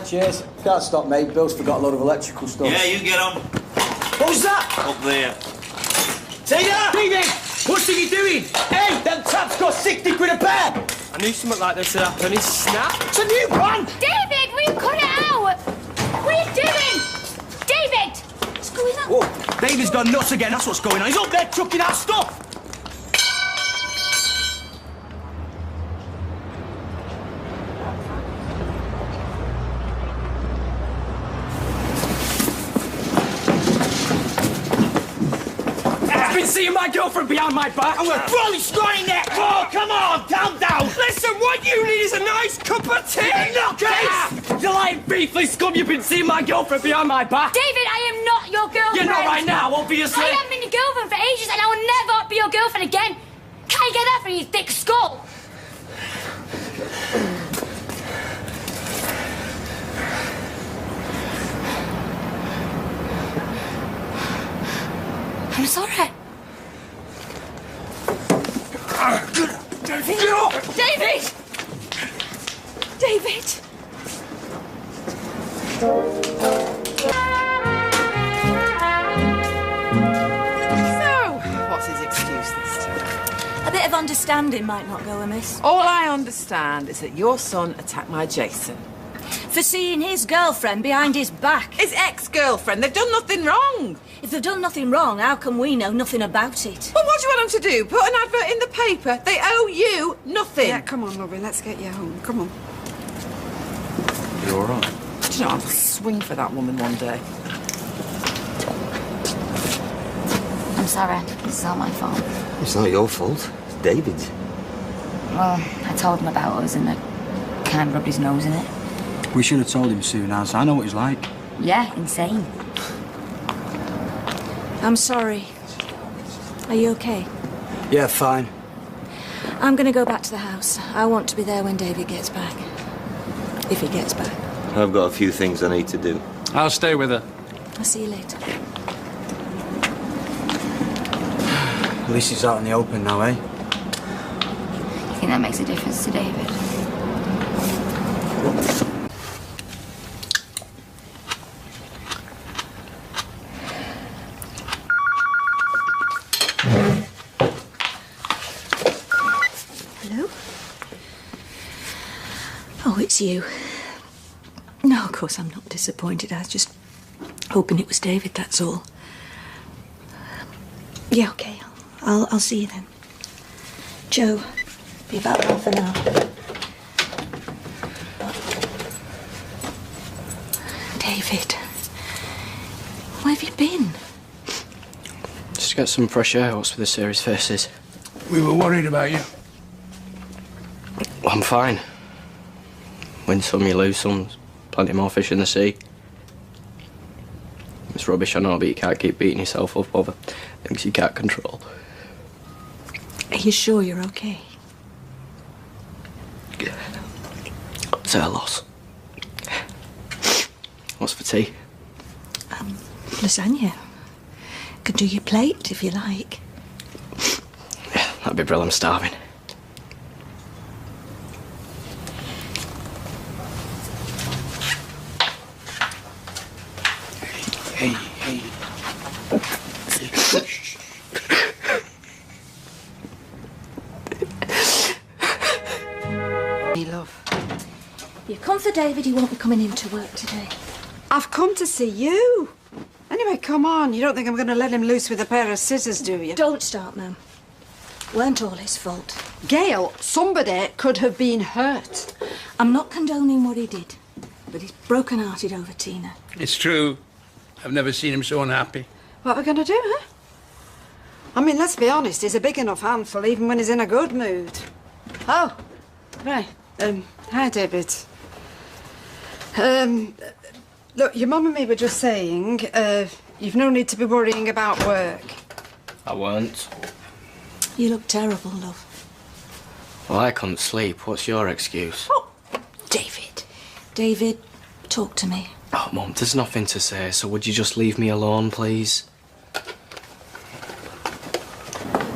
cheers. Can't stop, mate. Bill's forgot a load of electrical stuff. Yeah, you get on. What was that? Up there. Tina! David! What's he doing? Hey, them taps cost 60 quid a pair! I knew something like this would happen. He's snapped. It's a new one! David, will you cut it out? What are you doing? David! What's going on? Whoa, David's gone nuts again, that's what's going on. He's up there chucking our stuff! Seeing my girlfriend behind my back. I'm gonna throw his straw in there! Oh, come on, calm down! Listen, what you need is a nice cup of tea! Nutcase! You lying beefly scum, you've been seeing my girlfriend behind my back! David, I am not your girlfriend! You're not right now, obviously! I haven't been your girlfriend for ages and I will never be your girlfriend again! Can't you get that from your thick skull? I'm sorry. David! Get up! David! David! So, what's his excuse this time? A bit of understanding might not go amiss. All I understand is that your son attacked my Jason. For seeing his girlfriend behind his back. His ex-girlfriend. They've done nothing wrong. If they've done nothing wrong, how come we know nothing about it? Well, what do you want them to do? Put an advert in the paper? They owe you nothing. Yeah, come on, lovey, let's get you home. Come on. You all right? Do you know, I'll swing for that woman one day. I'm sorry. It's not my fault. It's not your fault. It's David's. Well, I told him about us and I kind of rubbed his nose in it. We should have told him soon as. I know what he's like. Yeah, insane. I'm sorry. Are you okay? Yeah, fine. I'm going to go back to the house. I want to be there when David gets back. If he gets back. I've got a few things I need to do. I'll stay with her. I'll see you later. At least he's out in the open now, eh? You think that makes a difference to David? Hello? Oh, it's you. No, of course I'm not disappointed. I was just hoping it was David, that's all. Yeah, OK. I'll see you then. Joe, be about half an hour. David, where have you been? Just get some fresh air. What's with the serious faces? We were worried about you. Well, I'm fine. Win some, you lose some. Plenty more fish in the sea. It's rubbish, I know, but you can't keep beating yourself up over things you can't control. Are you sure you're OK? It's her loss. What's for tea? Lasagna. Could do your plate if you like. Yeah, that'd be brilliant. I'm starving. Hey. Hey, love. You come for David, he won't be coming in to work today. I've come to see you. Anyway, come on. You don't think I'm going to let him loose with a pair of scissors, do you? Don't start, Mum. Weren't all his fault. Gail, somebody could have been hurt. I'm not condoning what he did, but he's broken-hearted over Tina. It's true. I've never seen him so unhappy. What are we going to do, huh? I mean, let's be honest, he's a big enough handful even when he's in a good mood. Oh, right. Hi, David. Look, your mum and me were just saying, you've no need to be worrying about work. I weren't. You look terrible, love. Well, I couldn't sleep. What's your excuse? Oh, David. David, talk to me. Oh, Mum, there's nothing to say, so would you just leave me alone, please?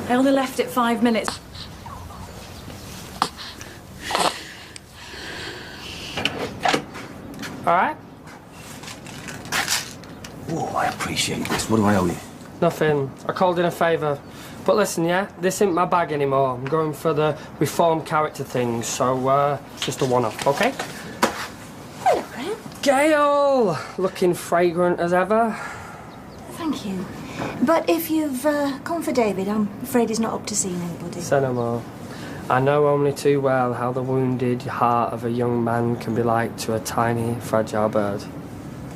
I only left it 5 minutes. All right? Oh, I appreciate this. What do I owe you? Nothing. I called in a favour. But listen, yeah, this ain't my bag anymore. I'm going for the reformed character thing, so it's just a one-off, okay? Hello, Graham. Gail! Looking fragrant as ever. Thank you. But if you've come for David, I'm afraid he's not up to seeing anybody. Say no more. I know only too well how the wounded heart of a young man can be like to a tiny, fragile bird.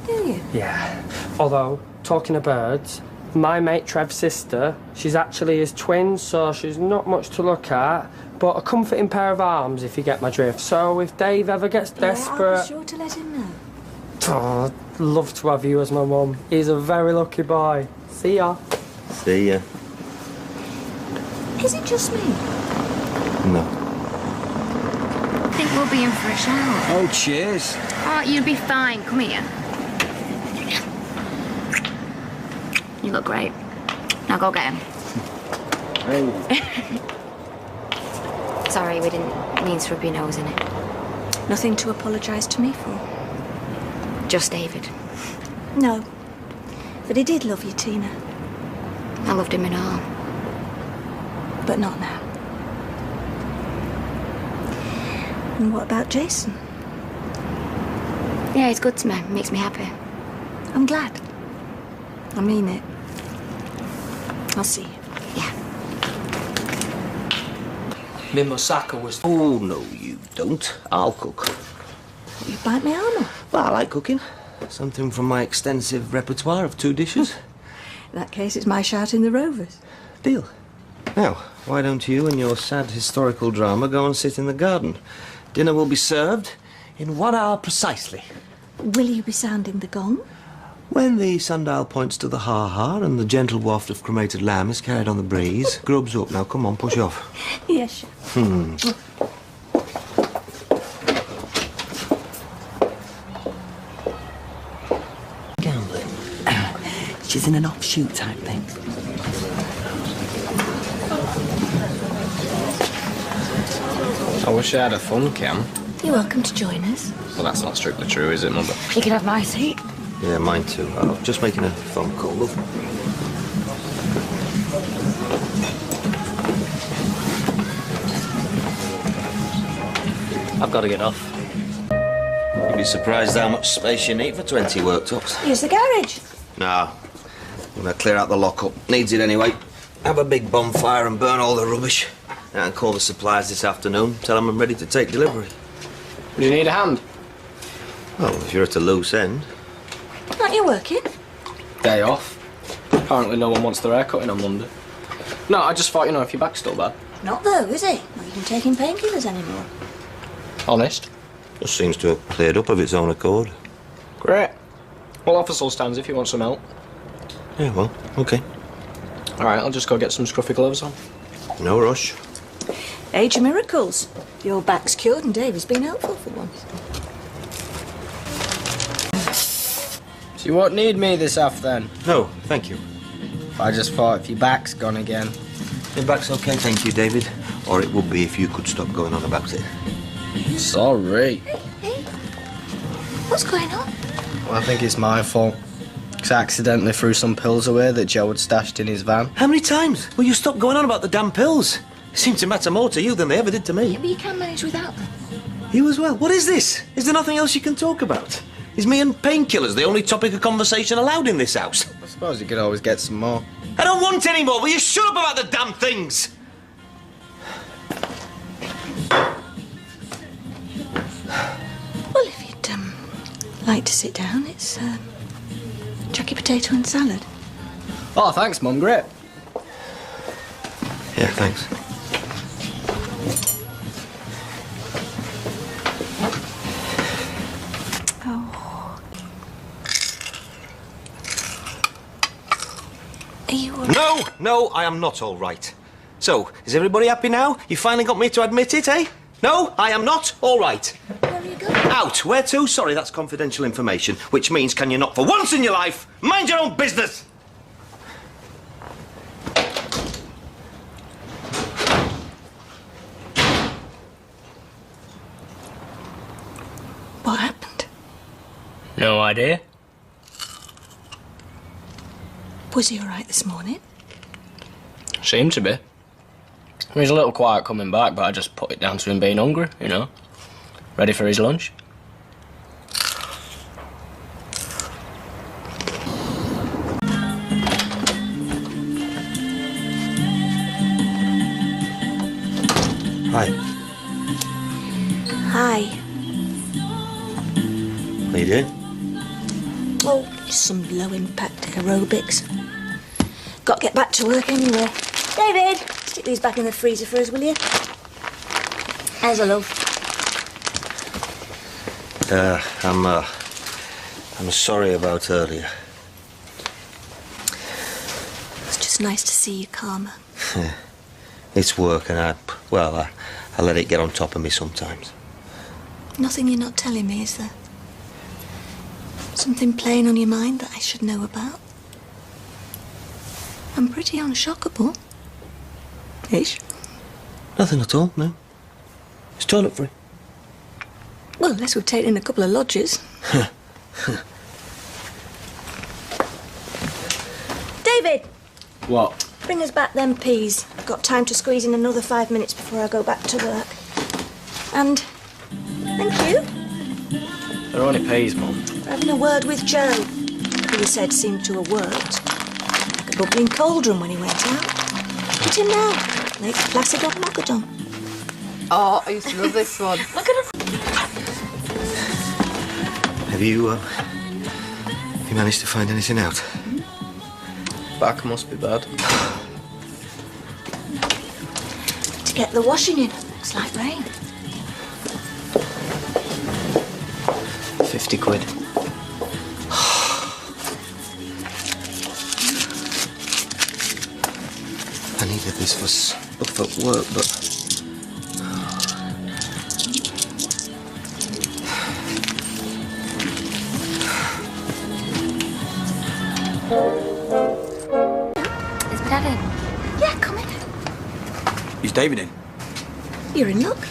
Do you? Yeah. Although, talking of birds, my mate Trev's sister, she's actually his twin, so she's not much to look at, but a comforting pair of arms, if you get my drift. So if Dave ever gets desperate... Yeah, I'll be sure to let him know. Oh, I'd love to have you as my mum. He's a very lucky boy. See ya. See ya. Is it just me? No. I think we'll be in for a shower. Oh, cheers. Oh, you'll be fine. Come here. You look great. Now go get him. Hey. Sorry, we didn't mean to rub your nose in it. Nothing to apologise to me for. Just David. No. But he did love you, Tina. I loved him in all. But not now. And what about Jason? Yeah, he's good to me. Makes me happy. I'm glad. I mean it. I'll see you. Yeah. My moussaka was... Oh, no, you don't. I'll cook. You bite my arm off. Well, I like cooking. Something from my extensive repertoire of 2 dishes. In that case, it's my shout in the Rovers. Deal. Now, why don't you and your sad historical drama go and sit in the garden? Dinner will be served in 1 hour precisely. Will you be sounding the gong? When the sundial points to the ha-ha and the gentle waft of cremated lamb is carried on the breeze, grub's up. Now, come on, push off. Yes, Chef. Gambling. She's in an offshoot type thing. I wish I had a fun cam. You're welcome to join us. Well, that's not strictly true, is it, Mother? You can have my seat. Yeah, mine too. I'm just making a phone call, love. I've got to get off. You'd be surprised how much space you need for 20 worktops. Here's the garage. Nah. I'm gonna clear out the lockup. Needs it anyway. Have a big bonfire and burn all the rubbish. And call the suppliers this afternoon. Tell them I'm ready to take delivery. Do you need a hand? Well, if you're at a loose end. Aren't you working? Day off. Apparently no one wants their hair cutting on Monday. No, I just thought, you know, if your back's still bad. Not though, is it? Not even taking painkillers anymore. Honest. Just seems to have cleared up of its own accord. Great. Well, offer all stands if you want some help. Yeah, well, okay. All right, I'll just go get some scruffy gloves on. No rush. Age of miracles. Your back's cured and David's been helpful for once. So you won't need me this afternoon then? No, thank you. I just thought if your back's gone again. Your back's okay, thank you, David. Or it would be if you could stop going on about it. Sorry. Hey, what's going on? Well, I think it's my fault. 'Cause I accidentally threw some pills away that Joe had stashed in his van. How many times will you stop going on about the damn pills? They seem to matter more to you than they ever did to me. Yeah, but you can manage without them. You as well. What is this? Is there nothing else you can talk about? Is me and painkillers the only topic of conversation allowed in this house? I suppose you could always get some more. I don't want any more. Will you shut up about the damn things? Well, if you'd like to sit down, it's jacket potato and salad. Oh, thanks, Mum. Great. Yeah, thanks. Oh. Are you all right? No, I am not all right. So, is everybody happy now? You finally got me to admit it, eh? No, I am not all right. Where are you going? Out. Where to? Sorry, that's confidential information. Which means, can you not, for once in your life, mind your own business? What happened? No idea. Was he all right this morning? Seemed to be. He was a little quiet coming back, but I just put it down to him being hungry, you know. Ready for his lunch. Hi. Hi. What are you doing? Oh, just some low-impact aerobics. Got to get back to work anyway. David, stick these back in the freezer for us, will you? There's a love. I'm sorry about earlier. It's just nice to see you calmer. It's work and I let it get on top of me sometimes. Nothing you're not telling me, is there? Something playing on your mind that I should know about? I'm pretty unshockable. Ish. Nothing at all, no. It's toilet free. Well, unless we've taken in a couple of lodgers. David! What? Bring us back them peas. I've got time to squeeze in another 5 minutes before I go back to work. And thank you. They're only peas, Mum. For having a word with Joe, who he said seemed to have worked. Like a bubbling cauldron when he went out. Look at him now. Lake Placid on Mogadon. Oh, I used to love this one. Look at him. Have you managed to find anything out? Back must be bad. To get the washing in. Looks like rain. 50 quid. I needed this for stuff at work, but... Is Dad in? Yeah, come in. Is David in? You're in luck.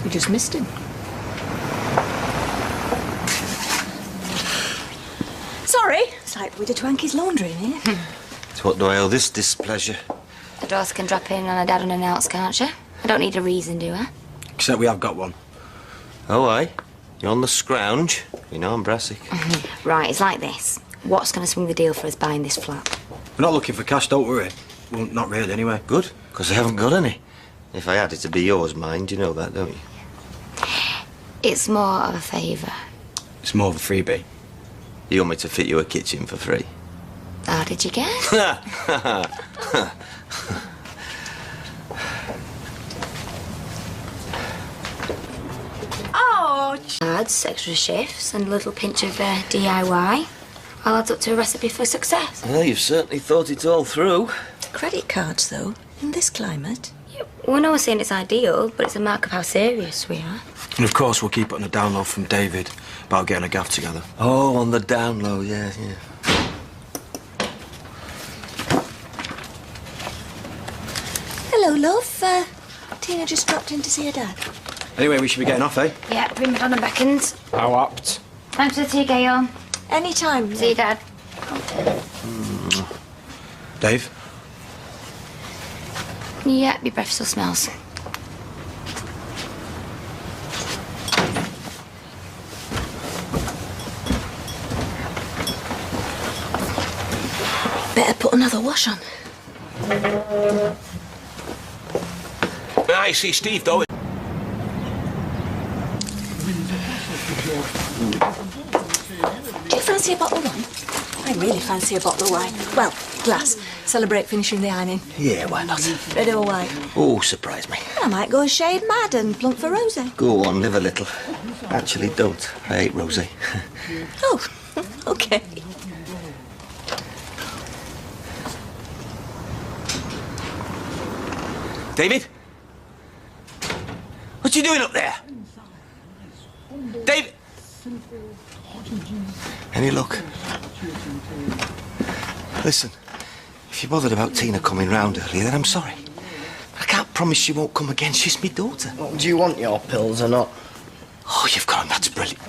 You just missed him. Sorry. It's like we did Twanky's laundry in here. So what do I owe this displeasure? The daughter can drop in on a dad unannounced, can't she? I don't need a reason, do I? Except we have got one. Oh, aye? You're on the scrounge. You know I'm brassic. Right, it's like this. What's going to swing the deal for us buying this flat? We're not looking for cash, don't worry. Well, not really, anyway. Good, because I haven't got any. If I had, it'd be yours, mind. You know that, don't you? It's more of a favour. It's more of a freebie. You want me to fit you a kitchen for free? How did you guess? Oh, Ads, extra shifts, and a little pinch of DIY. All adds up to a recipe for success. Well, you've certainly thought it all through. Credit cards, though, in this climate. Yeah, well, no one's saying it's ideal, but it's a mark of how serious we are. And of course, we'll keep it on the down low from David about getting a gaff together. Oh, on the down low, yeah. Hello, love. Tina just dropped in to see her dad. Anyway, we should be getting off, eh? Yeah, prima donna beckons. How apt. Thanks for the tea, Gail. Anytime. See you, Dad. Dave? Yeah, your breath still smells. Better put another wash on. I see Steve, though. Do you fancy a bottle of wine? I really fancy a bottle of wine. Well, glass. Celebrate finishing the ironing. Yeah, why not? Red or white? Oh, surprise me. I might go a shade mad and plunk for rosé. Go on, live a little. Actually, don't. I hate rosé. Oh, OK. David? What you doing up there? David? Any luck? Listen, if you're bothered about Tina coming round earlier, then I'm sorry. I can't promise she won't come again. She's my daughter. Well, do you want your pills or not? Oh, you've got 'em. That's brilliant.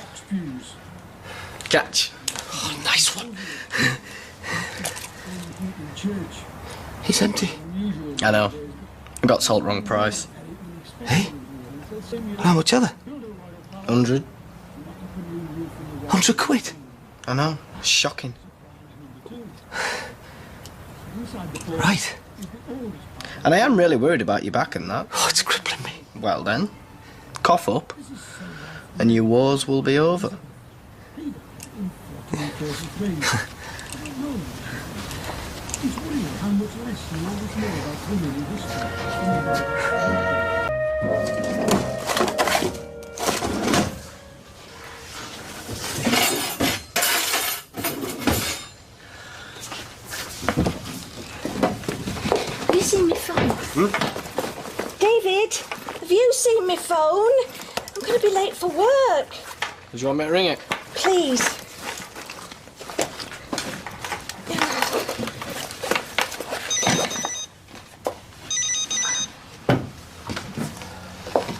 Catch. Oh, nice one. It's empty. I know. I got salt wrong price. Hey? How much are they? 100. 100 quid? I know. Shocking. Right. And I am really worried about your back and that. Oh, it's crippling me. Well then, cough up, and your wars will be over. Have you seen my phone? David, have you seen my phone? I'm going to be late for work. Do you want me to ring it? Please.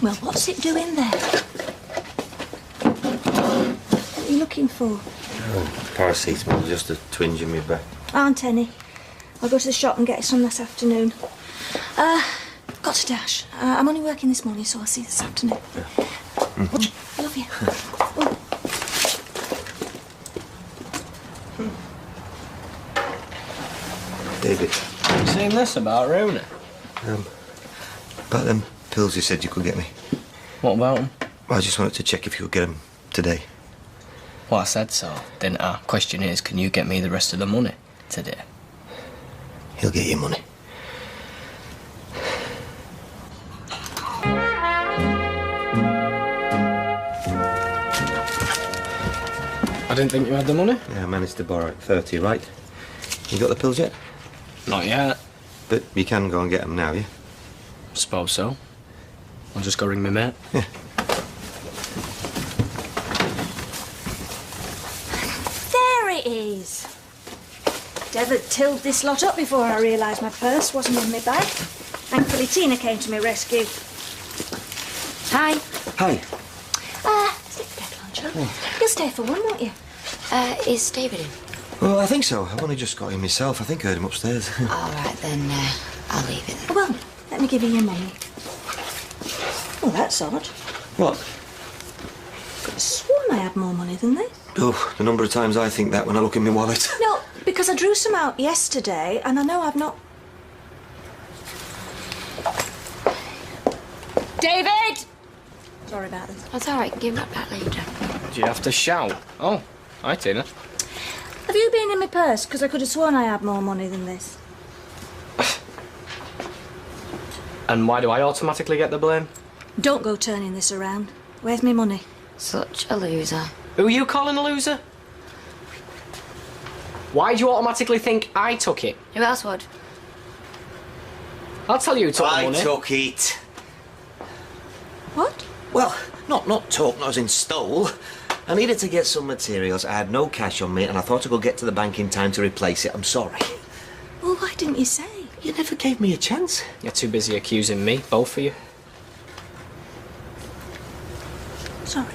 Well, what's it doing there? What are you looking for? Oh, paracetamol, just a twinge in my back. Aren't any. I'll go to the shop and get some this afternoon. Got to dash. I'm only working this morning, so I'll see you this afternoon. I love you. Oh. David, You seen this about Rooney? about them pills you said you could get me. What about him? I just wanted to check if you could get them today. Well, I said so, didn't I? Question is, can you get me the rest of the money today? He'll get you money. I didn't think you had the money. Yeah, I managed to borrow it. 30, right? You got the pills yet? Not yet. But you can go and get them now, yeah? Suppose so. I'll just go ring my mate. Yeah. There it is. Dev tilled this lot up before I realised my purse wasn't in my bag. Thankfully, Tina came to my rescue. Hi. Hi. Stick the kettle on, Joe. You'll stay for one, won't you? Is David in? Well, I think so. I've only just got him myself. I think I heard him upstairs. All right, then I'll leave it. Well, let me give you your money. Oh, that's odd. What? Could have sworn I had more money than this. Oh, the number of times I think that when I look in my wallet. No, because I drew some out yesterday, and I know I've not... David! Sorry about this. That's all right. Give that back later. Do you have to shout? Oh, hi, Tina. Have you been in my purse? Because I could have sworn I had more money than this. And why do I automatically get the blame? Don't go turning this around. Where's my money? Such a loser. Who are you calling a loser? Why do you automatically think I took it? Who else would? I'll tell you who took the I money. took it. What? Well, not took, not as in stole. I needed to get some materials. I had no cash on me, and I thought I could get to the bank in time to replace it. I'm sorry. Well, why didn't you say? You never gave me a chance. You're too busy accusing me, both of you. Sorry.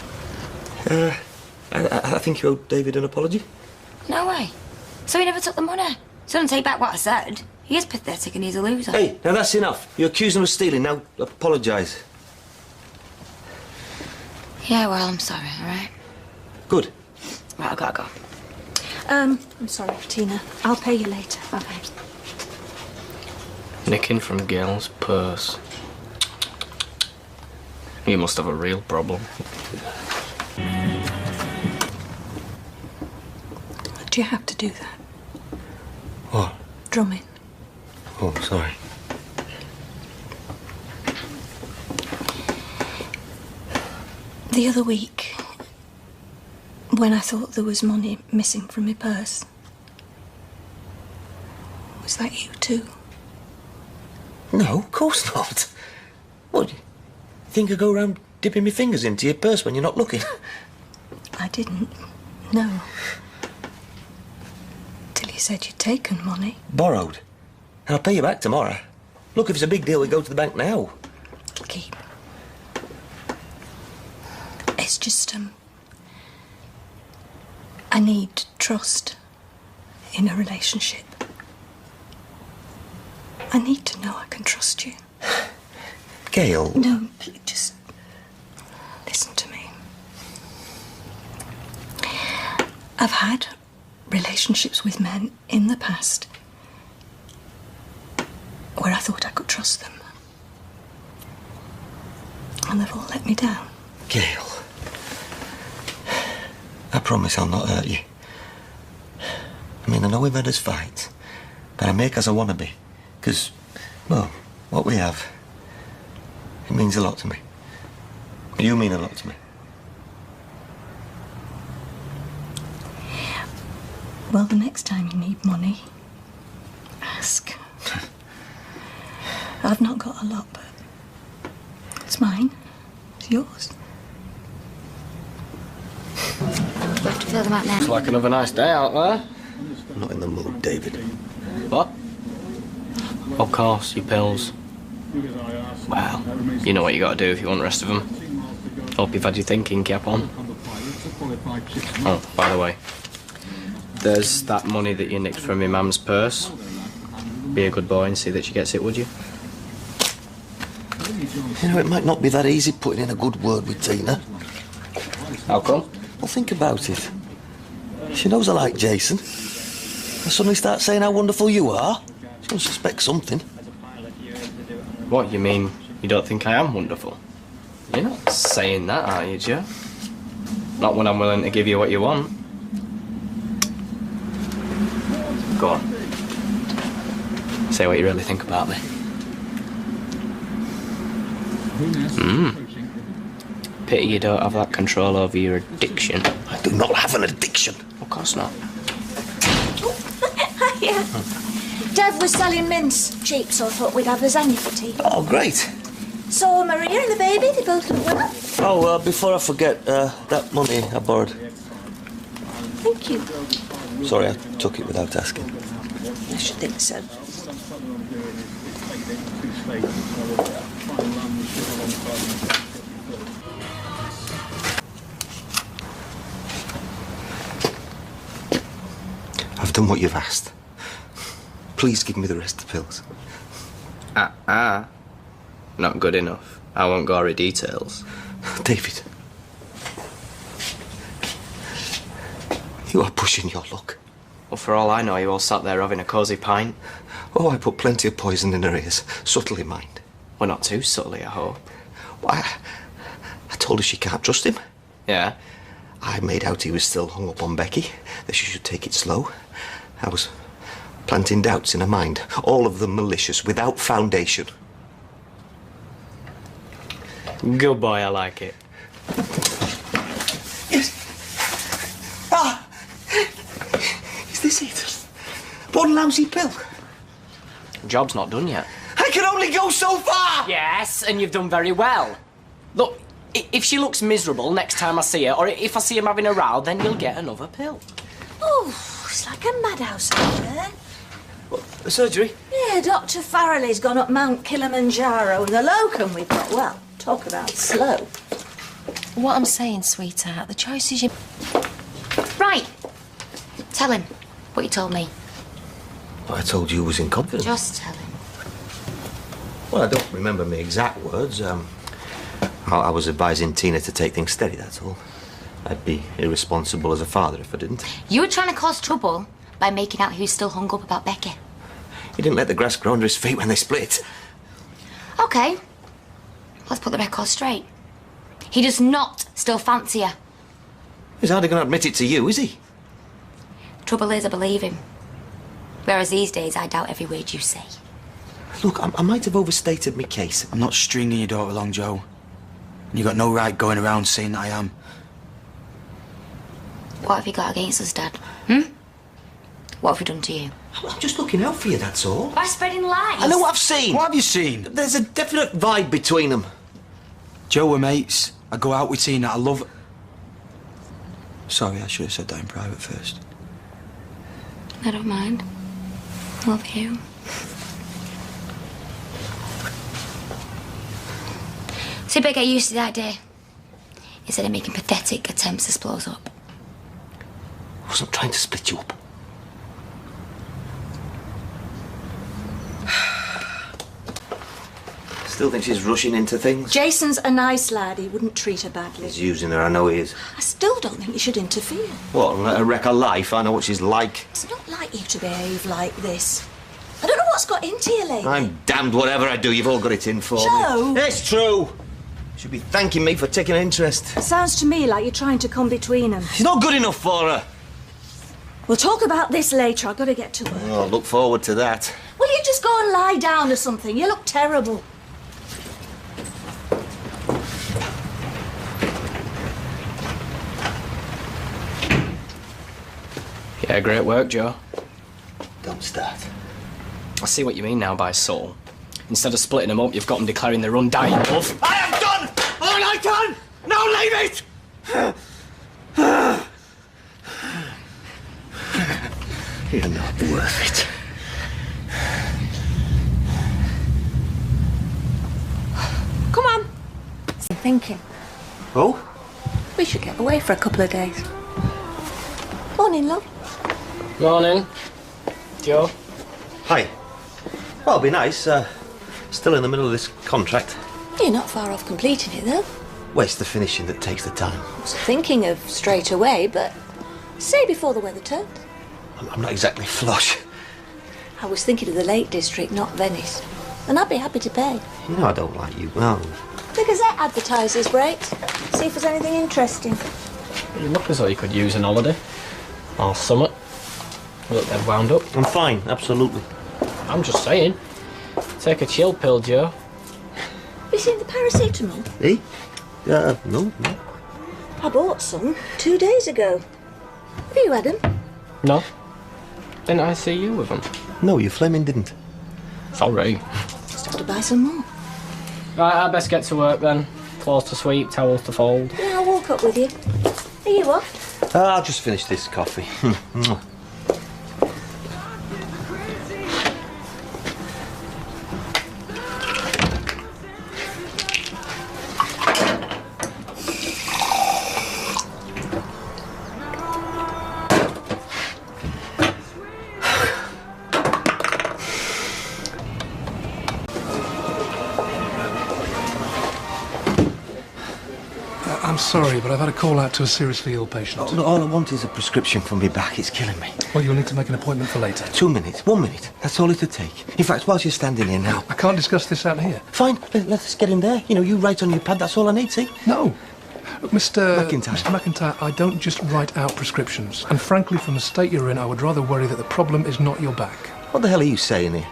I think you owe David an apology. No way. So he never took the money. So don't take back what I said. He is pathetic and he's a loser. Hey, now that's enough. You accused him of stealing. Now apologise. Yeah, well, I'm sorry, all right? Good. Right, I've got to go. I'm sorry, Tina. I'll pay you later. Bye-bye. Nicking from Gail's purse. You must have a real problem. Do you have to do that? What? Drumming. Oh, sorry. The other week, when I thought there was money missing from my purse, was that you too? No, of course not. What? You think I go around dipping my fingers into your purse when you're not looking? I didn't. No. Till you said you'd taken money. Borrowed. And I'll pay you back tomorrow. Look, if it's a big deal, we go to the bank now. Keep. It's just, I need trust in a relationship. I need to know I can trust you. Gail. No, please, just listen to me. I've had relationships with men in the past where I thought I could trust them. And they've all let me down. Gail. I promise I'll not hurt you. I mean, I know we've had this fight, but I make as I want to be. Because, well, what we have, it means a lot to me. You mean a lot to me. Well, the next time you need money, ask. I've not got a lot, but it's mine. It's yours. We have to fill them out now. It's like another nice day out there. I'm not in the mood, David. What? Of course, your pills. Well, you know what you gotta do if you want the rest of them. Hope you've had your thinking cap on. Oh, by the way, there's that money that you nicked from your mum's purse. Be a good boy and see that she gets it, would you? You know, it might not be that easy putting in a good word with Tina. How come? Well, think about it. She knows I like Jason. I suddenly start saying how wonderful you are. She's going to suspect something. What, you mean you don't think I am wonderful? You're not saying that, are you, Joe? Not when I'm willing to give you what you want. Go on. Say what you really think about me. Pity you don't have that control over your addiction. I do not have an addiction. Of course not. Yeah. Dev was selling mince cheap, so I thought we'd have lasagna for tea. Oh, great. So Maria and the baby, they both look well. Oh, before I forget, that money I borrowed. Thank you. Sorry, I took it without asking. I should think so. I've done what you've asked. Please give me the rest of the pills. Not good enough. I want gory details. David. You are pushing your luck. Well, for all I know, you all sat there having a cosy pint. Oh, I put plenty of poison in her ears. Subtly, mind. Well, not too subtly, I hope. Well, I told her she can't trust him. Yeah? I made out he was still hung up on Becky, that she should take it slow. I was planting doubts in her mind, all of them malicious, without foundation. Good boy, I like it. Yes. Ah! Is this it? One lousy pill? Job's not done yet. I can only go so far! Yes, and you've done very well. Look, if she looks miserable next time I see her, or if I see him having a row, then you'll get another pill. Oh, it's like a madhouse out there. What, the surgery? Yeah, Dr. Farrelly's gone up Mount Kilimanjaro, and the locum we've got, well, talk about slow. What I'm saying, sweetheart, the choice is you... Right. Tell him what you told me. What I told you was in confidence. Just tell him. Well, I don't remember my exact words. I was advising Tina to take things steady, that's all. I'd be irresponsible as a father if I didn't. You were trying to cause trouble by making out who's still hung up about Becky. He didn't let the grass grow under his feet when they split. OK. Let's put the record straight. He does not still fancy her. He's hardly going to admit it to you, is he? Trouble is, I believe him. Whereas these days, I doubt every word you say. Look, I might have overstated my case. I'm not stringing your daughter along, Joe. And you've got no right going around saying that I am. What have you got against us, Dad? What have we done to you? I'm just looking out for you, that's all. By spreading lies. I know what I've seen. What have you seen? There's a definite vibe between them. Joe, we're mates. I go out with Tina. I love... Sorry, I should have said that in private first. I don't mind. I love you. See, better get used to the idea. Instead of making pathetic attempts to split us up. wasn't trying to split you up. Still think she's rushing into things? Jason's a nice lad. He wouldn't treat her badly. He's using her, I know he is. I still don't think you should interfere. What, let her wreck her life? I know what she's like. It's not like you to behave like this. I don't know what's got into you lately. I'm damned whatever I do, you've all got it in for Joe! me. It's true! You should be thanking me for taking an interest. Sounds to me like you're trying to come between them. She's not good enough for her. We'll talk about this later. I've got to get to work. Oh, look forward to that. Will you just go and lie down or something? You look terrible. Yeah, great work, Joe. Don't start. I see what you mean now by soul. Instead of splitting them up, you've got them declaring their undying love. I have done all I can! Now leave it! You're not worth it. Come on. I'm thinking. Oh? We should get away for a couple of days. Morning, love. Morning. Joe. Hi. Well, it'll be nice. Still in the middle of this contract. You're not far off completing it, though. Well, it's the finishing that takes the time. I was thinking of straight away, but say before the weather turns. I'm not exactly flush. I was thinking of the Lake District, not Venice. And I'd be happy to pay. You know I don't like you. Well, The Gazette advertises breaks. See if there's anything interesting. You look as though you could use an holiday. Or summit. Look, they're wound up. I'm fine, absolutely. I'm just saying. Take a chill pill, Joe. Have you seen the paracetamol? Eh? No. I bought some 2 days ago. Have you had them? No. Didn't I see you with them? No, you flaming didn't. Sorry. Just have to buy some more. Right, I best get to work then. Floors to sweep, towels to fold. Yeah, I'll walk up with you. Are you off? I'll just finish this coffee. I'm sorry, but I've had a call out to a seriously ill patient. Oh, no, all I want is a prescription for me back. It's killing me. Well, you'll need to make an appointment for later. 2 minutes, 1 minute. That's all it'll take. In fact, whilst you're standing here now. I can't discuss this out here. Fine, let's get in there. You know, you write on your pad, that's all I need, see? No. Mr. McIntyre. Mr. McIntyre, I don't just write out prescriptions. And frankly, from the state you're in, I would rather worry that the problem is not your back. What the hell are you saying here?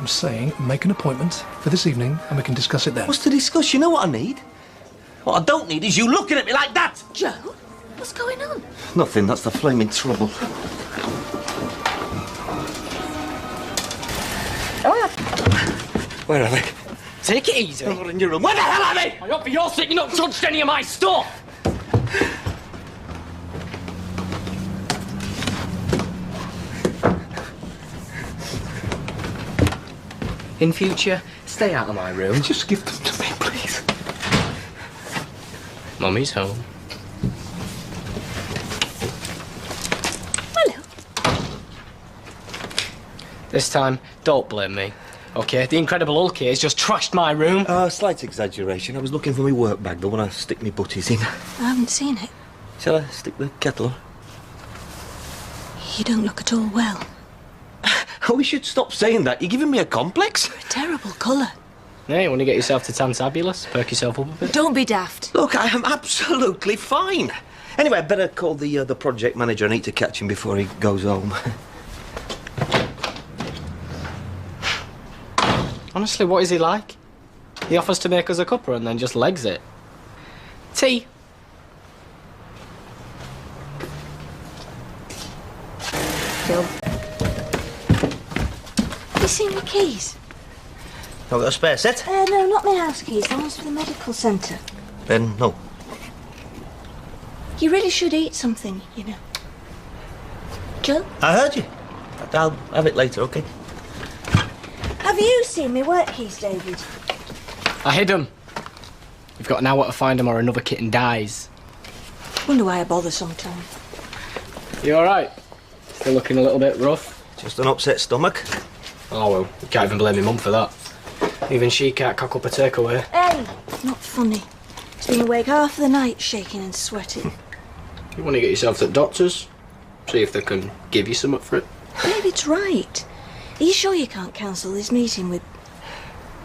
I'm saying make an appointment for this evening and we can discuss it then. What's to discuss? You know what I need? What I don't need is you looking at me like that! Joe, what's going on? Nothing, that's the flaming trouble. Where are they? Take it easy. They're in your room. Where the hell are they? I hope for your sake you're not touched any of my stuff. In future, stay out of my room. Just give them to me, please. Mummy's home. Hello. This time, don't blame me. Okay, the Incredible Hulk here has just trashed my room. Slight exaggeration. I was looking for my work bag, the one I stick my butties in. I haven't seen it. Shall I stick the kettle on? You don't look at all well. Oh, we should stop saying that. You're giving me a complex. A terrible colour. Yeah, you want to get yourself to Tantabulous? Perk yourself up a bit? Don't be daft. Look, I am absolutely fine. Anyway, I'd better call the project manager. I need to catch him before he goes home. Honestly, what is he like? He offers to make us a cuppa and then just legs it. Tea. Phil. Have you seen the keys? I've got a spare set. No, not my house keys. The ones for the medical centre. Then, no. You really should eat something, you know. Joe? I heard you. I'll have it later, OK? Have you seen my work keys, David? I hid them. You've got an hour to find them or another kitten dies. Wonder why I bother sometimes. You alright? Still looking a little bit rough? Just an upset stomach. Oh well, you can't even blame your mum for that. Even she can't cock up a takeaway. Hey, not funny. He's been awake half the night, shaking and sweating. You want to get yourself to the doctors? See if they can give you something for it. David's right. Are you sure you can't cancel this meeting with...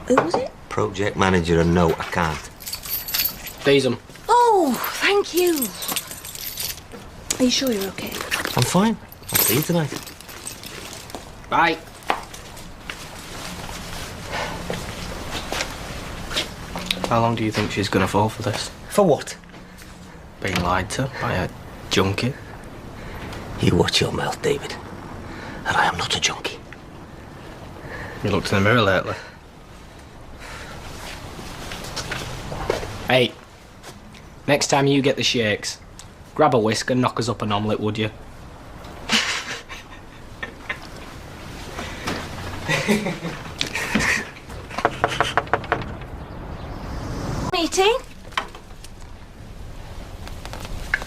Who was it? Project manager, and no, I can't. These 'em. Oh, thank you. Are you sure you're okay? I'm fine. I'll see you tonight. Bye. How long do you think she's gonna fall for this? For what? Being lied to by a junkie? You watch your mouth, David. And I am not a junkie. You looked in the mirror lately. Hey, next time you get the shakes, grab a whisk and knock us up an omelette, would you? Meeting?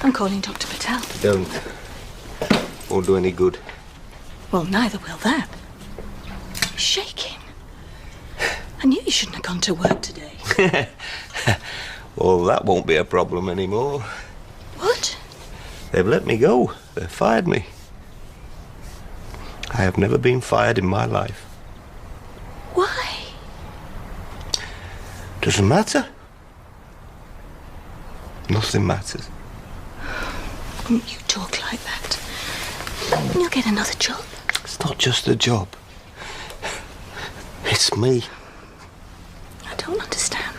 I'm calling Dr. Patel. Don't. Won't do any good. Well, neither will that. He's shaking. I knew you shouldn't have gone to work today. Well, that won't be a problem anymore. What? They've let me go. They've fired me. I have never been fired in my life. Why? Doesn't matter. Nothing matters. You talk like that. You'll get another job. It's not just a job. It's me. I don't understand.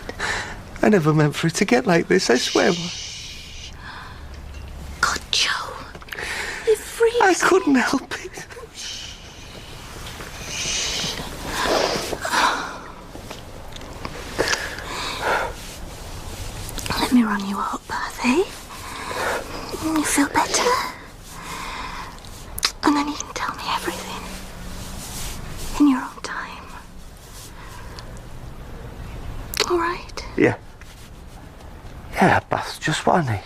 I never meant for it to get like this, I swear. God, Joe. You're freezing. I couldn't help it. Let me run you a hot bath, eh? You feel better? And then you can tell me everything. In your own time. All right? Yeah. Yeah, a bath's just what I need.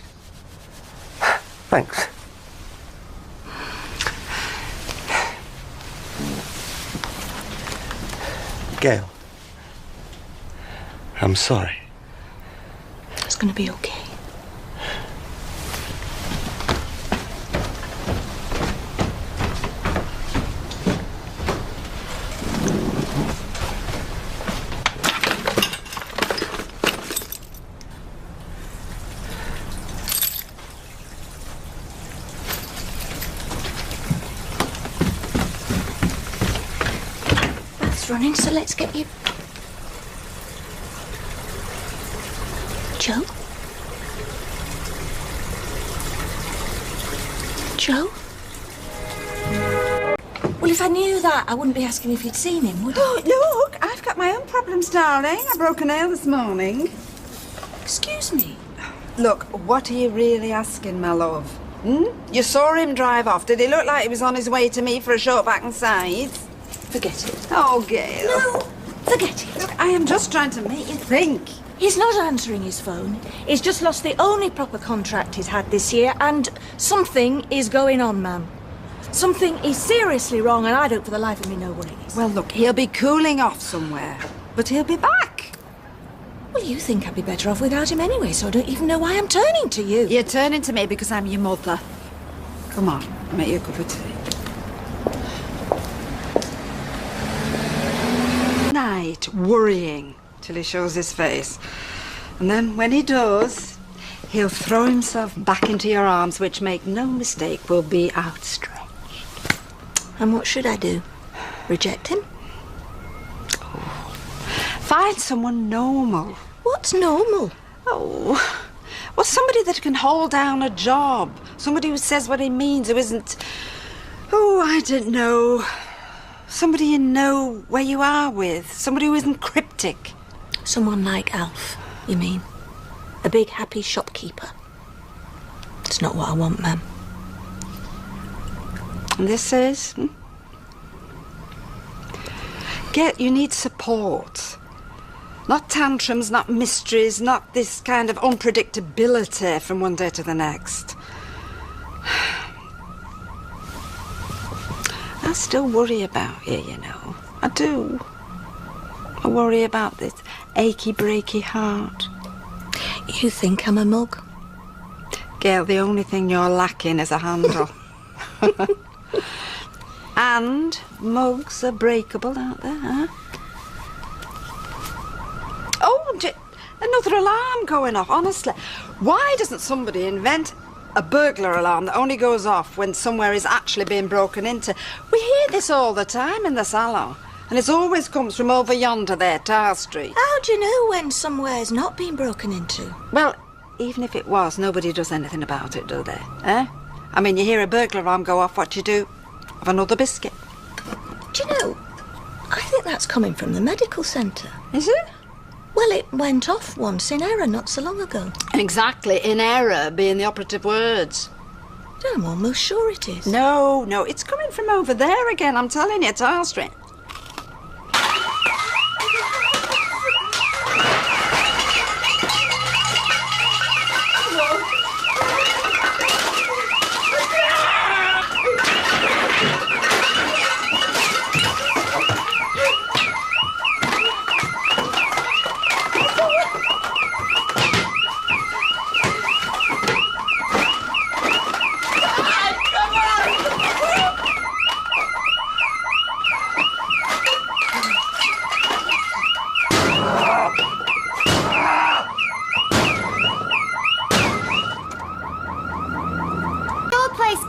Thanks. Gail. I'm sorry. It's gonna be okay. Bath's running, so let's get you... Joe? Joe? Well, if I knew that, I wouldn't be asking if you'd seen him, would I? Oh, look, I've got my own problems, darling. I broke a nail this morning. Excuse me? Look, what are you really asking, my love? Hmm? You saw him drive off. Did he look like he was on his way to me for a short back and sides? Forget it. Oh, Gail. No, forget it. Look, I am just trying to make you think. He's not answering his phone. He's just lost the only proper contract he's had this year, and something is going on, ma'am. Something is seriously wrong, and I don't for the life of me know what it is. Well, look, he'll be cooling off somewhere, but he'll be back. Well, you think I'd be better off without him anyway, so I don't even know why I'm turning to you. You're turning to me because I'm your mother. Come on, I'll make you a cup of tea. Night, worrying till he shows his face. And then when he does, he'll throw himself back into your arms, which, make no mistake, will be outstretched. And what should I do? Reject him? Find someone normal. What's normal? Oh, well, somebody that can hold down a job. Somebody who says what he means, who isn't... Oh, I don't know. Somebody you know where you are with. Somebody who isn't cryptic. Someone like Alf, you mean? A big, happy shopkeeper. It's not what I want, ma'am. And this is... Get, you need support. Not tantrums, not mysteries, not this kind of unpredictability from one day to the next. still worry about you, you know. I do. I worry about this achy, breaky heart. You think I'm a mug? Gail, the only thing you're lacking is a handle. And mugs are breakable out there, huh? Oh, another alarm going off, honestly. Why doesn't somebody invent a burglar alarm that only goes off when somewhere is actually being broken into? We hear this all the time in the salon, and it always comes from over yonder there, Tar Street. How do you know when somewhere's not been broken into? Well, even if it was, nobody does anything about it, do they? Eh? I mean, you hear a burglar alarm go off, what do you do? Have another biscuit. Do you know, I think that's coming from the medical centre. Is it? Well, it went off once in error not so long ago. Exactly, in error being the operative words. I'm almost sure it is. No, it's coming from over there again, I'm telling you, Tar Street.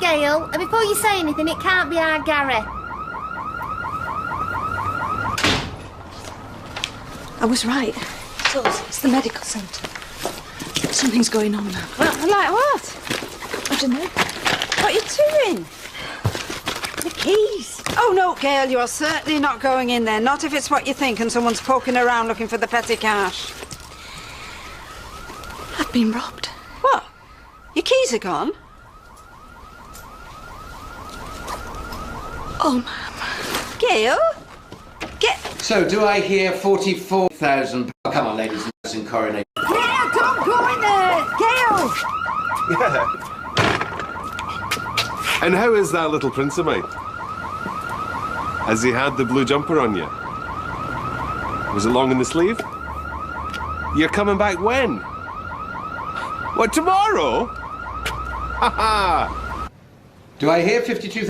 Gail, and before you say anything, it can't be our Gary. I was right. It's the medical centre. Something's going on now. Well, like what? I don't know. What are you doing? The keys. Oh, no, Gail, you are certainly not going in there. Not if it's what you think and someone's poking around looking for the petty cash. I've been robbed. What? Your keys are gone? Oh, Ma'am. Gail? So, do I hear 44,000... Oh, come on, ladies and Corrie. Gail, don't go in there! Gail! Yeah. And how is that little prince of mine? Has he had the blue jumper on you? Was it long in the sleeve? You're coming back when? What, tomorrow? Ha ha! Do I hear 52...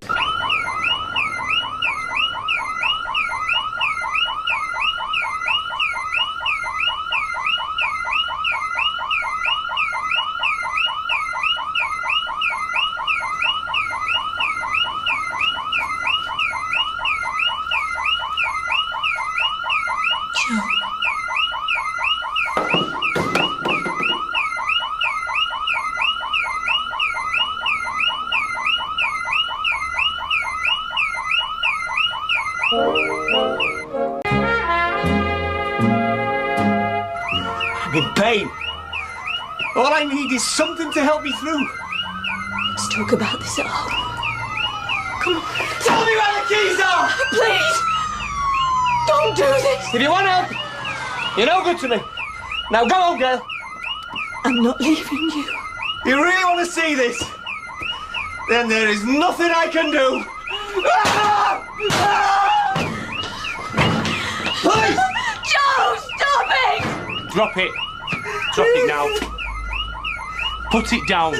I'm in pain. All I need is something to help me through. Let's talk about this at home. Come on. Tell me where the keys are! Please! Don't do this! If you want help, you're no good to me. Now go on, girl. I'm not leaving you. You really want to see this? Then there is nothing I can do. Police! Joe, stop it! Drop it. Drop it now. Put it down.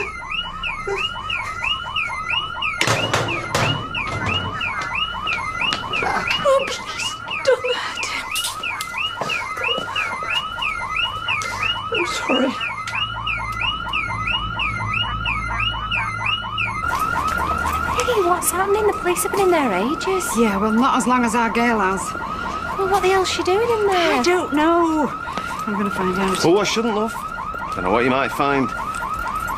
Oh, please, don't hurt him. I'm sorry. Hey, what's happening? The police have been in there ages. Yeah, well, not as long as our Gail has. Well, what the hell's she doing in there? I don't know. I'm going to find out. Oh, I shouldn't, love. Don't know what you might find.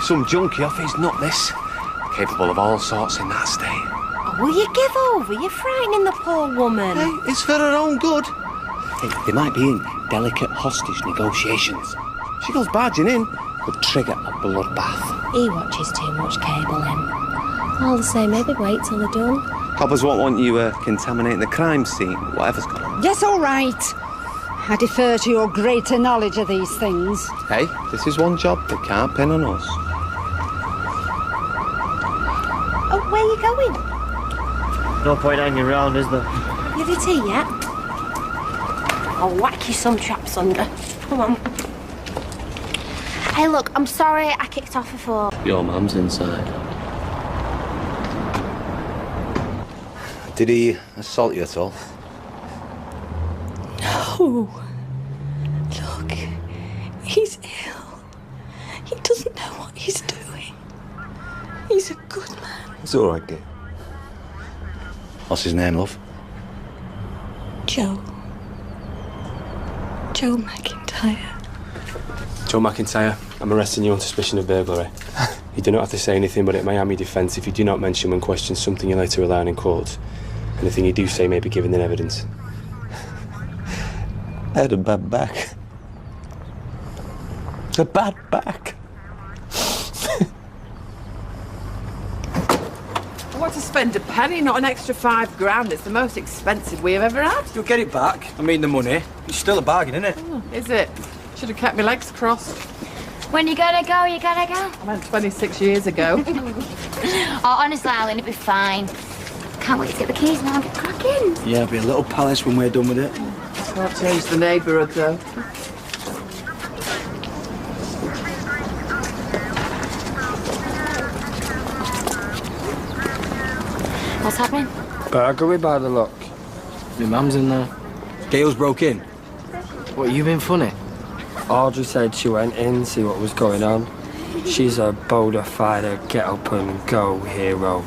Some junkie off his nutness. Capable of all sorts in that state. Oh, will you give over? You're frightening the poor woman. Hey, it's for her own good. Hey, they might be in delicate hostage negotiations. She goes barging in. Could trigger a bloodbath. He watches too much cable in. All the same, maybe wait till they're done. Coppers won't want you contaminating the crime scene, whatever's going on. Yes, all right. I defer to your greater knowledge of these things. Hey, this is one job they can't pin on us. Oh, where are you going? No point hanging around, is there? Have you tea yet? I'll whack you some traps under. Come on. Hey, look, I'm sorry I kicked off before. Your mum's inside. Did he assault you at all? No. Look, he's ill. He doesn't know what he's doing. He's a good man. It's all right, Gail. What's his name, love? Joe. Joe McIntyre. Joe McIntyre, I'm arresting you on suspicion of burglary. You do not have to say anything, but it may harm your defence if you do not mention when questioned something you later rely on in court. Anything you do say may be given in evidence. I had a bad back. A bad back. What to spend a penny, not an extra £5 It's the most expensive we have ever had. You'll get it back. I mean, the money. It's still a bargain, isn't it? Oh, is it? Should have kept my legs crossed. When you gotta go, you gotta go. I went 26 years ago. Oh, honestly, Alan, it'll be fine. Can't wait to get the keys now and get cracking. Yeah, it'll be a little palace when we're done with it. Can't change the neighbourhood, though. What's happening? Burglary by the look. My mum's in there. Gail's broke in. What, you been funny? Audrey said she went in, see what was going on. She's a bona fide get up and go hero.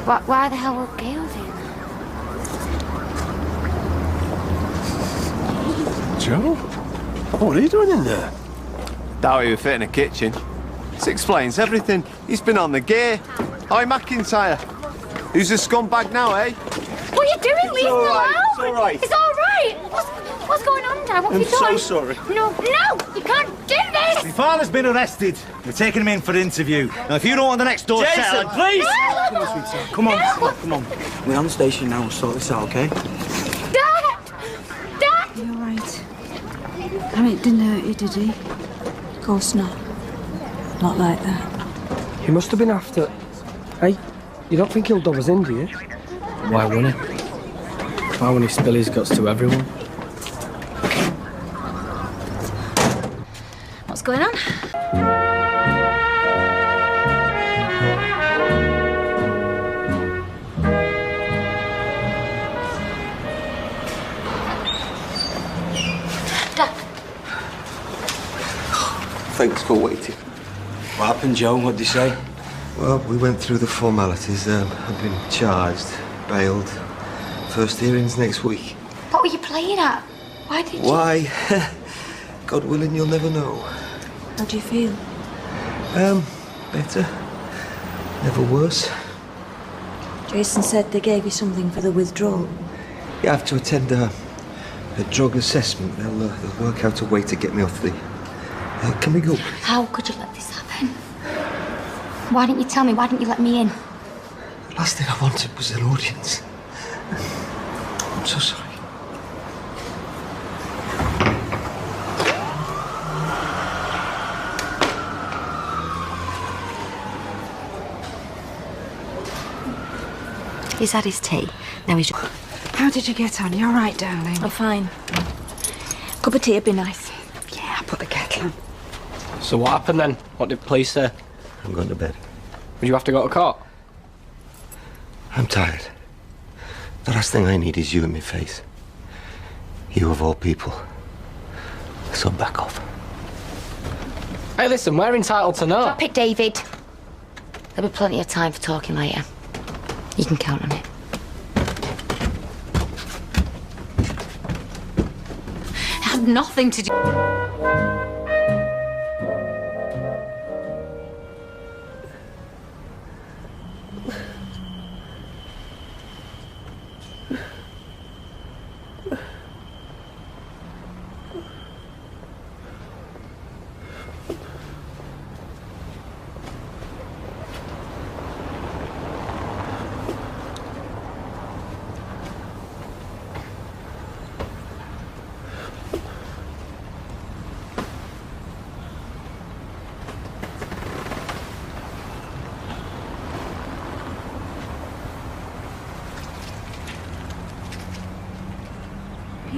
Why the hell would Gail do that? Joe? What are you doing in there? Doubt he would fit in a kitchen. This explains everything. He's been on the gear. Hi, McIntyre. Who's the scumbag now, eh? What are you doing? Leave me alone! It's all right. It's all right! What's going on, Dad? What have you done? I'm so sorry. No, you can't do this! My father's been arrested. We're taking him in for interview. Now, if you don't want the next door Jason, set... please! Come on, sweetheart. Come on, come on. We're on the station now. We'll sort this out, OK? Dad! You're right. I mean, it didn't hurt you, did he? Of course not. Not like that. He must have been after... Hey, you don't think he'll dob us in, do you? Why wouldn't he? Why wouldn't he spill his guts to everyone? What's going on? Dad. Thanks for waiting. What happened, Joe? What did he say? Well, we went through the formalities. I've been charged, bailed. First hearings next week. What were you playing at? Why did you... Why? God willing, you'll never know. How do you feel? Better. Never worse. Jason said they gave you something for the withdrawal. You have to attend a drug assessment. They'll work out a way to get me off the... can we go? How could you let this happen? Why didn't you tell me? Why didn't you let me in? The last thing I wanted was an audience. I'm so sorry. He's had his tea. Now he's... How did you get on? You all right, darling? I'm fine. Cup of tea would be nice. Yeah, I'll put the kettle on. So what happened then? What did police say? I'm going to bed. Would you have to go to court? I'm tired. The last thing I need is you in my face. You of all people. So back off. Hey, listen, we're entitled to know. Drop it, David. There'll be plenty of time for talking later. You can count on it. I have nothing to do...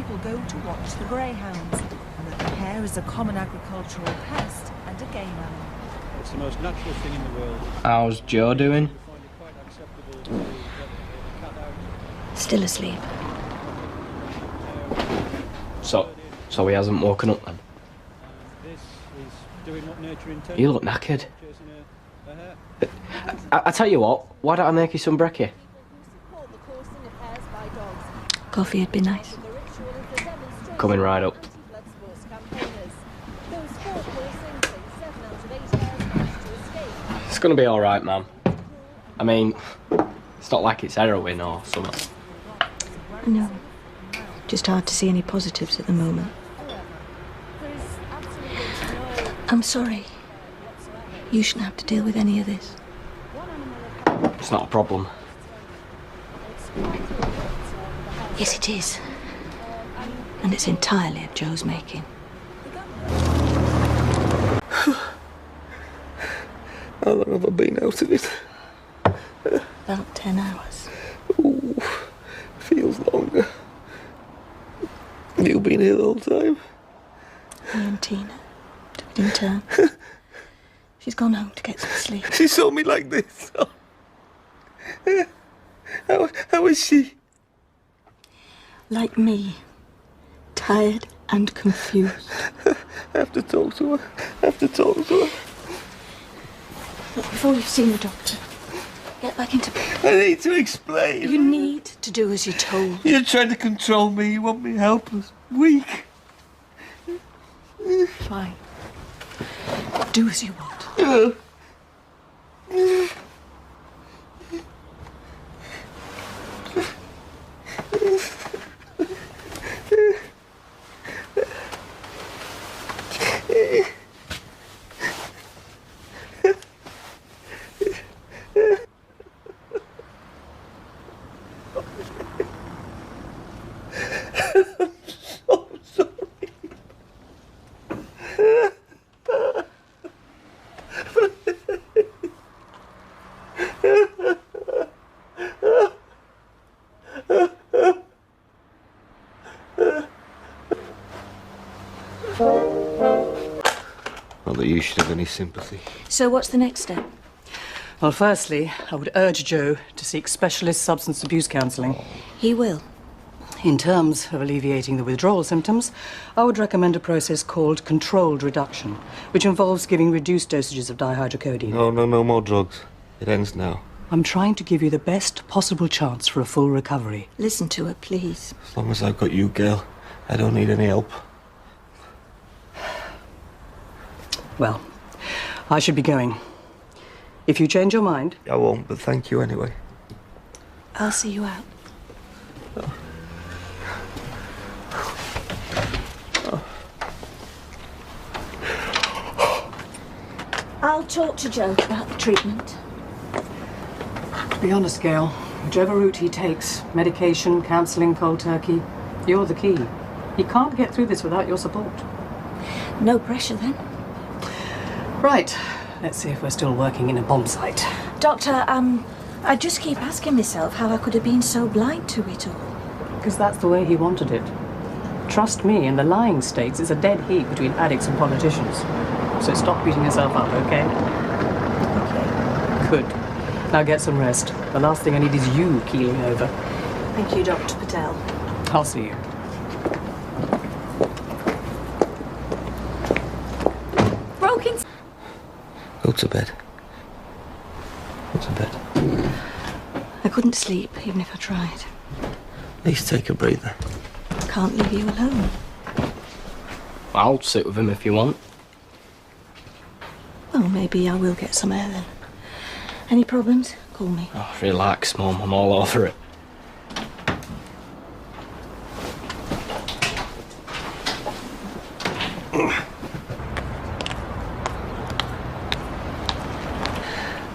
people go to watch the greyhounds, and that the hare is a common agricultural pest and a game animal. It's the most natural thing in the world. How's Joe doing? Still asleep. So he hasn't woken up then? You look knackered. I tell you what, why don't I make you some brekkie? Coffee would be nice. Coming right up. It's gonna be alright, ma'am. I mean, it's not like it's heroin or something. No. Just hard to see any positives at the moment. I'm sorry. You shouldn't have to deal with any of this. It's not a problem. Yes, it is. And it's entirely of Joe's making. How long have I been out of it? About 10 hours. Ooh, feels longer. You've been here the whole time? Me and Tina took it in turn. She's gone home to get some sleep. She saw me like this. How is she? Like me. Tired and confused. I have to talk to her. I have to talk to her. Look, before you've seen the doctor, get back into bed. I need to explain. You need to do as you're told. You're trying to control me. You want me helpless. Weak. Fine. Do as you want. Not that you should have any sympathy. So what's the next step? Well, firstly, I would urge Joe to seek specialist substance abuse counselling. He will. In terms of alleviating the withdrawal symptoms, I would recommend a process called controlled reduction, which involves giving reduced dosages of dihydrocodeine. No more drugs. It ends now. I'm trying to give you the best possible chance for a full recovery. Listen to her, please. As long as I've got you, Gail, I don't need any help. Well, I should be going. If you change your mind... I won't, but thank you anyway. I'll see you out. I'll talk to Joe about the treatment. To be honest, Gail, whichever route he takes, medication, counselling, cold turkey, you're the key. He can't get through this without your support. No pressure, then. Right. Let's see if we're still working in a bomb site. Doctor, I just keep asking myself how I could have been so blind to it all. Because that's the way he wanted it. Trust me, in the lying states, it's a dead heat between addicts and politicians. So stop beating yourself up, okay? Okay. Good. Now get some rest. The last thing I need is you keeling over. Thank you, Dr. Patel. I'll see you. Broken. Go to bed. Go to bed. I couldn't sleep, even if I tried. At least take a breather. Can't leave you alone. I'll sit with him if you want. Well, maybe I will get some air then. Any problems? Call me. Oh, relax, Mum. I'm all over it.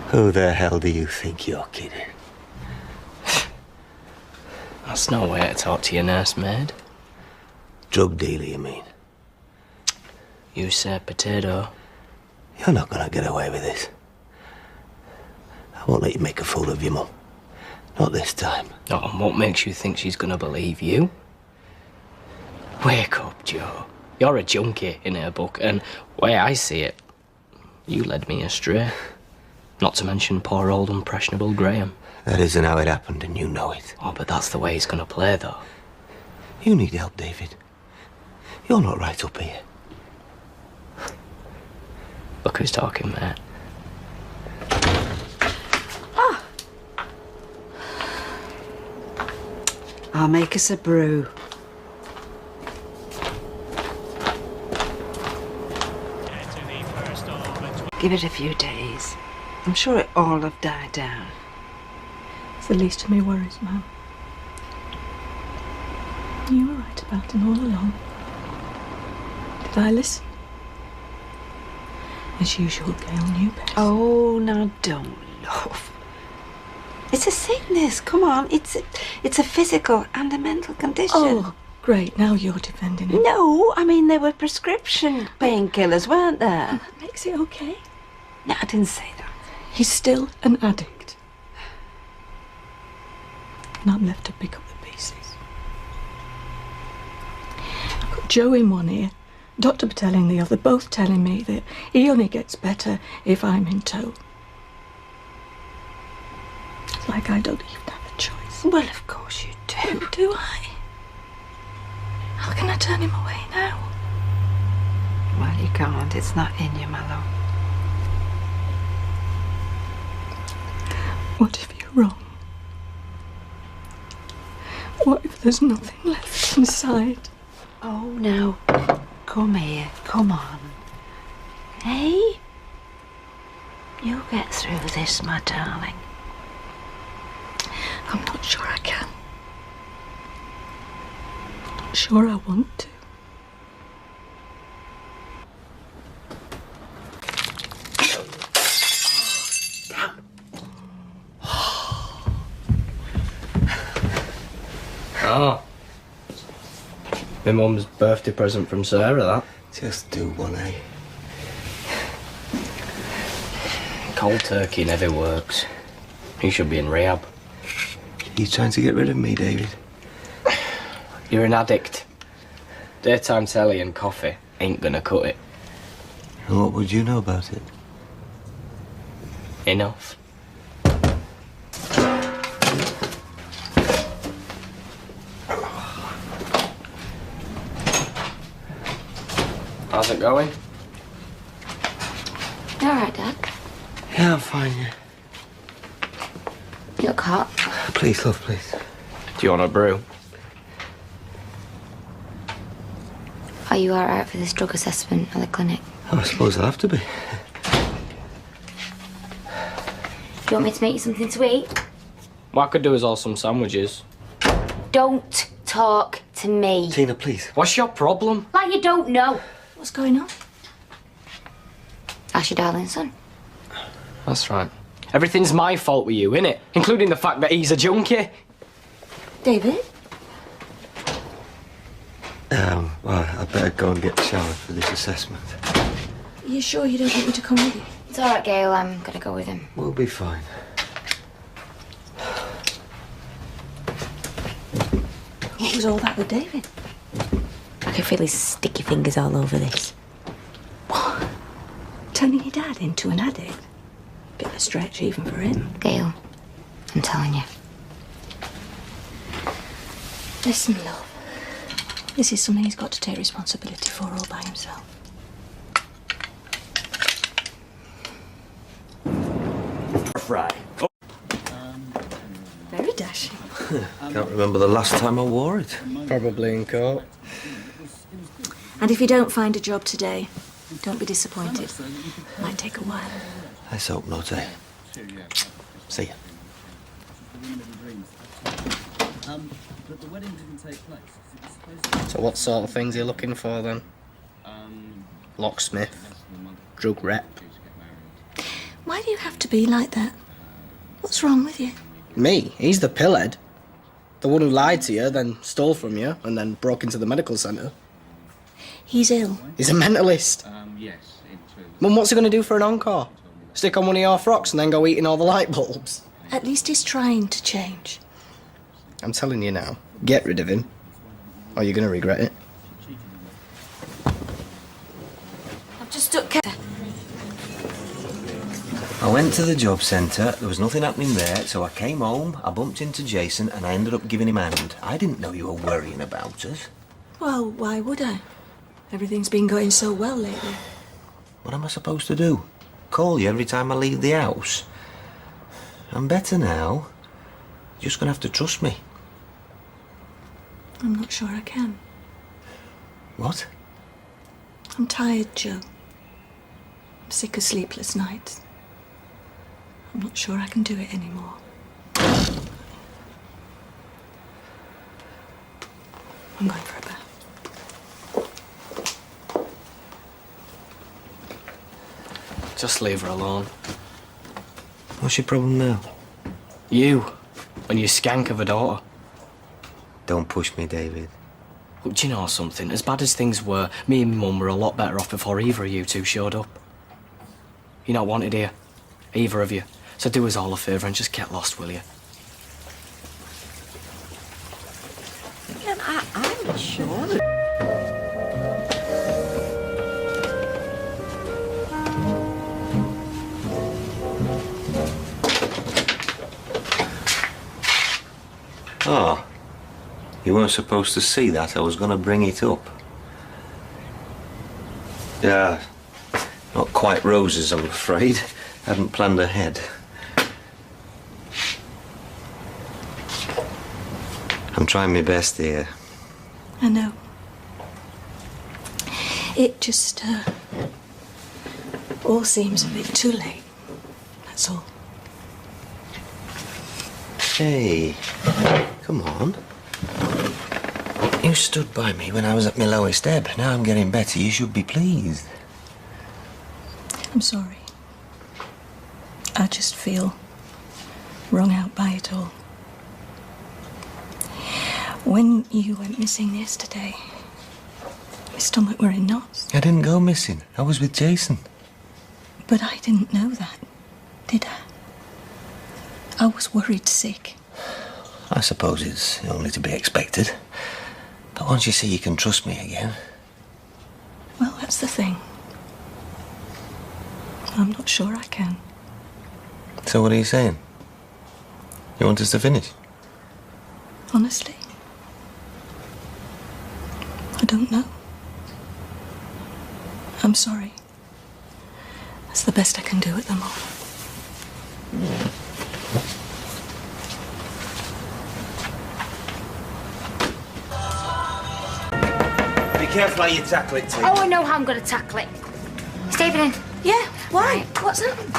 Who the hell do you think you're kidding? That's no way to talk to your nursemaid. Drug dealer, you mean? You said potato. You're not gonna get away with this. I won't let you make a fool of your mum. Not this time. Oh, and what makes you think she's gonna believe you? Wake up, Joe. You're a junkie in her book, and way I see it, you led me astray. Not to mention poor old impressionable Graham. That isn't how it happened, and you know it. Oh, but that's the way he's gonna play, though. You need help, David. You're not right up here. Look who's talking, mate. Ah. I'll make us a brew. Give it a few days. I'm sure it all have died down. It's the least of my worries, Mum. You were right about him all along. Did I listen? As usual, Gail knew best. Oh, now don't, love. It's a sickness. Come on. It's a physical and a mental condition. Oh, great. Now you're defending him. No, I mean, there were prescription painkillers, weren't there? And that makes it okay. No, I didn't say that. He's still an addict. And I'm left to pick up the pieces. I've got Joe in one ear, Dr. Patel in the other, both telling me that he only gets better if I'm in tow. It's like I don't even have a choice. Well, of course you do. Do I? How can I turn him away now? Well, you can't. It's not in you, my love. What if you're wrong? What if there's nothing left inside? Oh, now, come here. Come on. Hey? You'll get through this, my darling. I'm not sure I can. I'm not sure I want to. Oh. My mum's birthday present from Sarah, that. Just do one, eh? Cold turkey never works. He should be in rehab. You trying to get rid of me, David? You're an addict. Daytime telly and coffee ain't gonna cut it. And what would you know about it? Enough. How's it going? You alright, Dad? Yeah, I'm fine, yeah. You look hot. Please, love, please. Do you want a brew? Are you alright for this drug assessment at the clinic? Oh, I suppose I'll have to be. Do you want me to make you something to eat? What I could do is all some sandwiches. Don't talk to me. Tina, please. What's your problem? Like you don't know. What's going on? That's your darling son. That's right. Everything's my fault with you, innit? Including the fact that he's a junkie. David? Well, I better go and get showered for this assessment. Are you sure you don't want me to come with you? It's alright, Gail. I'm gonna go with him. We'll be fine. What was all that with David? I can feel his sticky fingers all over this. What? Turning your dad into an addict? Bit of a stretch even for him. Gail, I'm telling you. Listen, love. This is something he's got to take responsibility for all by himself. Fry. Very dashing. Can't remember the last time I wore it. Probably in court. And if you don't find a job today, don't be disappointed. Might take a while. Let's hope not, eh? See ya. But the wedding didn't take place. So what sort of things are you looking for, then? Locksmith? Drug rep? Why do you have to be like that? What's wrong with you? Me? He's the pillhead. The one who lied to you, then stole from you, and then broke into the medical centre. He's ill. He's a mentalist. Yes. Mum, what's he going to do for an encore? Stick on one of your frocks and then go eating all the light bulbs? At least he's trying to change. I'm telling you now, get rid of him, or you're going to regret it. stuck. I went to the job centre, there was nothing happening there, so I came home, I bumped into Jason and I ended up giving him a hand. I didn't know you were worrying about us. Well, why would I? Everything's been going so well lately. What am I supposed to do? Call you every time I leave the house? I'm better now. You're just gonna have to trust me. I'm not sure I can. What? I'm tired, Joe. I'm sick of sleepless nights. I'm not sure I can do it anymore. I'm going for a bath. Just leave her alone. What's your problem now? You. And your skank of a daughter. Don't push me, David. Look, do you know something? As bad as things were, me and my mum were a lot better off before either of you two showed up. You're not wanted here. Either of you. So do us all a favour and just get lost, will you? Again, I'm sure. Oh. You weren't supposed to see that. I was going to bring it up. Yeah. Not quite roses, I'm afraid. Hadn't planned ahead. I'm trying my best here. I know. It just, all seems a bit too late. That's all. Hey, come on. You stood by me when I was at my lowest ebb. Now I'm getting better. You should be pleased. I'm sorry. I just feel wrung out by it all. When you went missing yesterday, my stomach were in knots. I didn't go missing. I was with Jason. But I didn't know that, did I? I was worried sick. I suppose it's only to be expected. But once you see you can trust me again... Well, that's the thing. I'm not sure I can. So what are you saying? You want us to finish? Honestly, I don't know. I'm sorry. That's the best I can do at the moment. Be careful how you tackle it, T. Oh, I know how I'm going to tackle it. Stephen. Yeah, why? What's happened?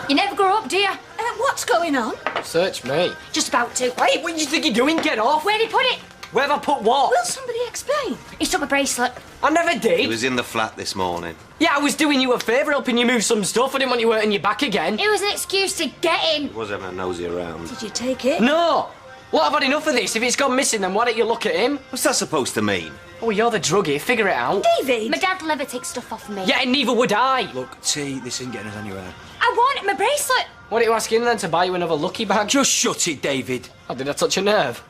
You never grow up, do you? What's going on? Search me. Just about to. Hey, what do you think you're doing? Get off. Where'd he put it? Where have I put what? Will somebody explain? He took my bracelet. I never did. He was in the flat this morning. Yeah, I was doing you a favour, helping you move some stuff. I didn't want you hurting your back again. It was an excuse to get in. He was having a nosy around. Did you take it? No! Well, I've had enough of this. If it's gone missing, then why don't you look at him? What's that supposed to mean? Oh, you're the druggie. Figure it out. David! My dad will never take stuff off me. Yeah, and neither would I. Look, T, this ain't getting us anywhere. I want my bracelet. What are you asking then, to buy you another lucky bag? Just shut it, David. Oh, did I touch a nerve?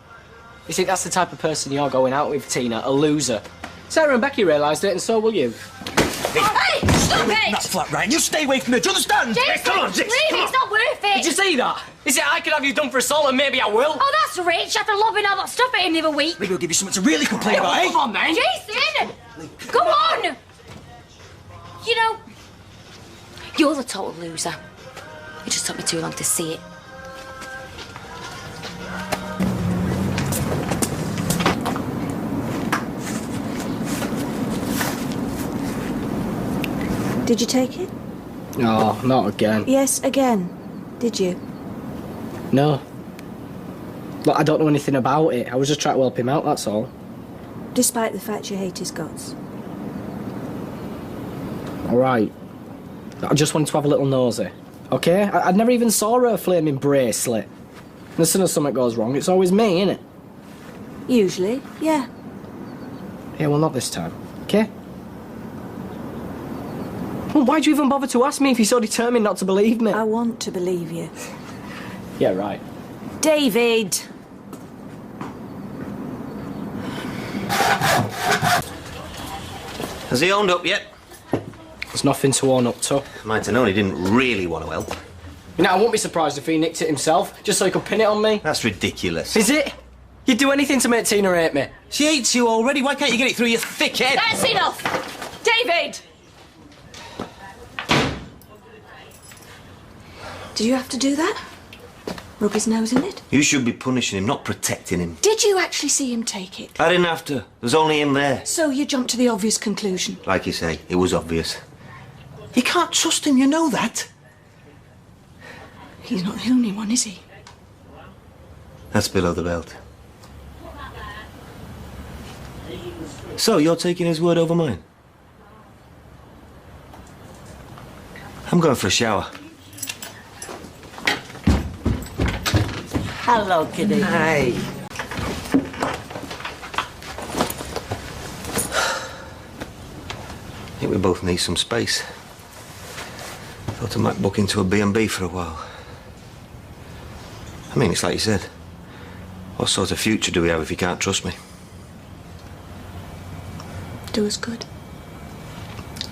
You see, that's the type of person you're going out with, Tina. A loser. Sarah and Becky realised it, and so will you. Hey, stop it! Not flat, right? You stay away from me, do you understand? Jason, Come on, leave Jason, it. come on. It's not worth it. Did you see that? You see, I could have you done for assault, and maybe I will. Oh, that's rich. After lobbing all that stuff at him the other week. Maybe we'll give you something to really complain about, eh? Come on, then. Jason! Go on! You know, you're the total loser. It just took me too long to see it. Did you take it? No, not again. Yes, again. Did you? No. Look, I don't know anything about it. I was just trying to help him out, that's all. Despite the fact you hate his guts. All right. I just wanted to have a little nosy. Okay? I never even saw her flaming bracelet. And as soon as something goes wrong, it's always me, innit? Usually, yeah. Yeah, well, not this time. Okay? Well, why'd you even bother to ask me if you're so determined not to believe me? I want to believe you. Yeah, right. David! Has he owned up yet? There's nothing to own up to. Might have known he didn't really want to help. You know, I won't be surprised if he nicked it himself, just so he could pin it on me. That's ridiculous. Is it? You'd do anything to make Tina hate me. She hates you already. Why can't you get it through your thick head? That's enough! David! Did you have to do that? Rub his nose in it? You should be punishing him, not protecting him. Did you actually see him take it? I didn't have to. There's only him there. So you jumped to the obvious conclusion? Like you say, it was obvious. You can't trust him, you know that. He's not the only one, is he? That's below the belt. So, you're taking his word over mine? I'm going for a shower. Hello, kiddie. Hi. I think we both need some space. Thought I might book into a B&B for a while. I mean, it's like you said. What sort of future do we have if you can't trust me? Do us good.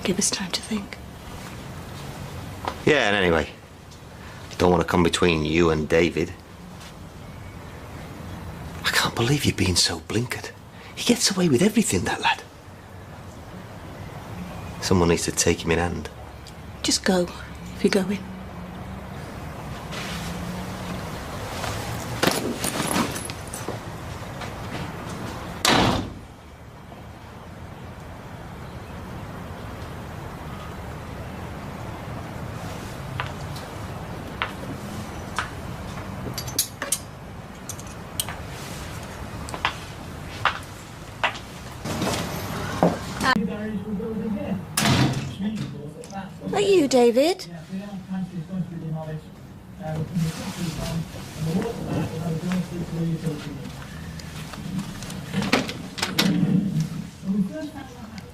Give us time to think. Yeah, and anyway, don't want to come between you and David. I can't believe you're being so blinkered. He gets away with everything, that lad. Someone needs to take him in hand. Just go, if you're going. Are you, David?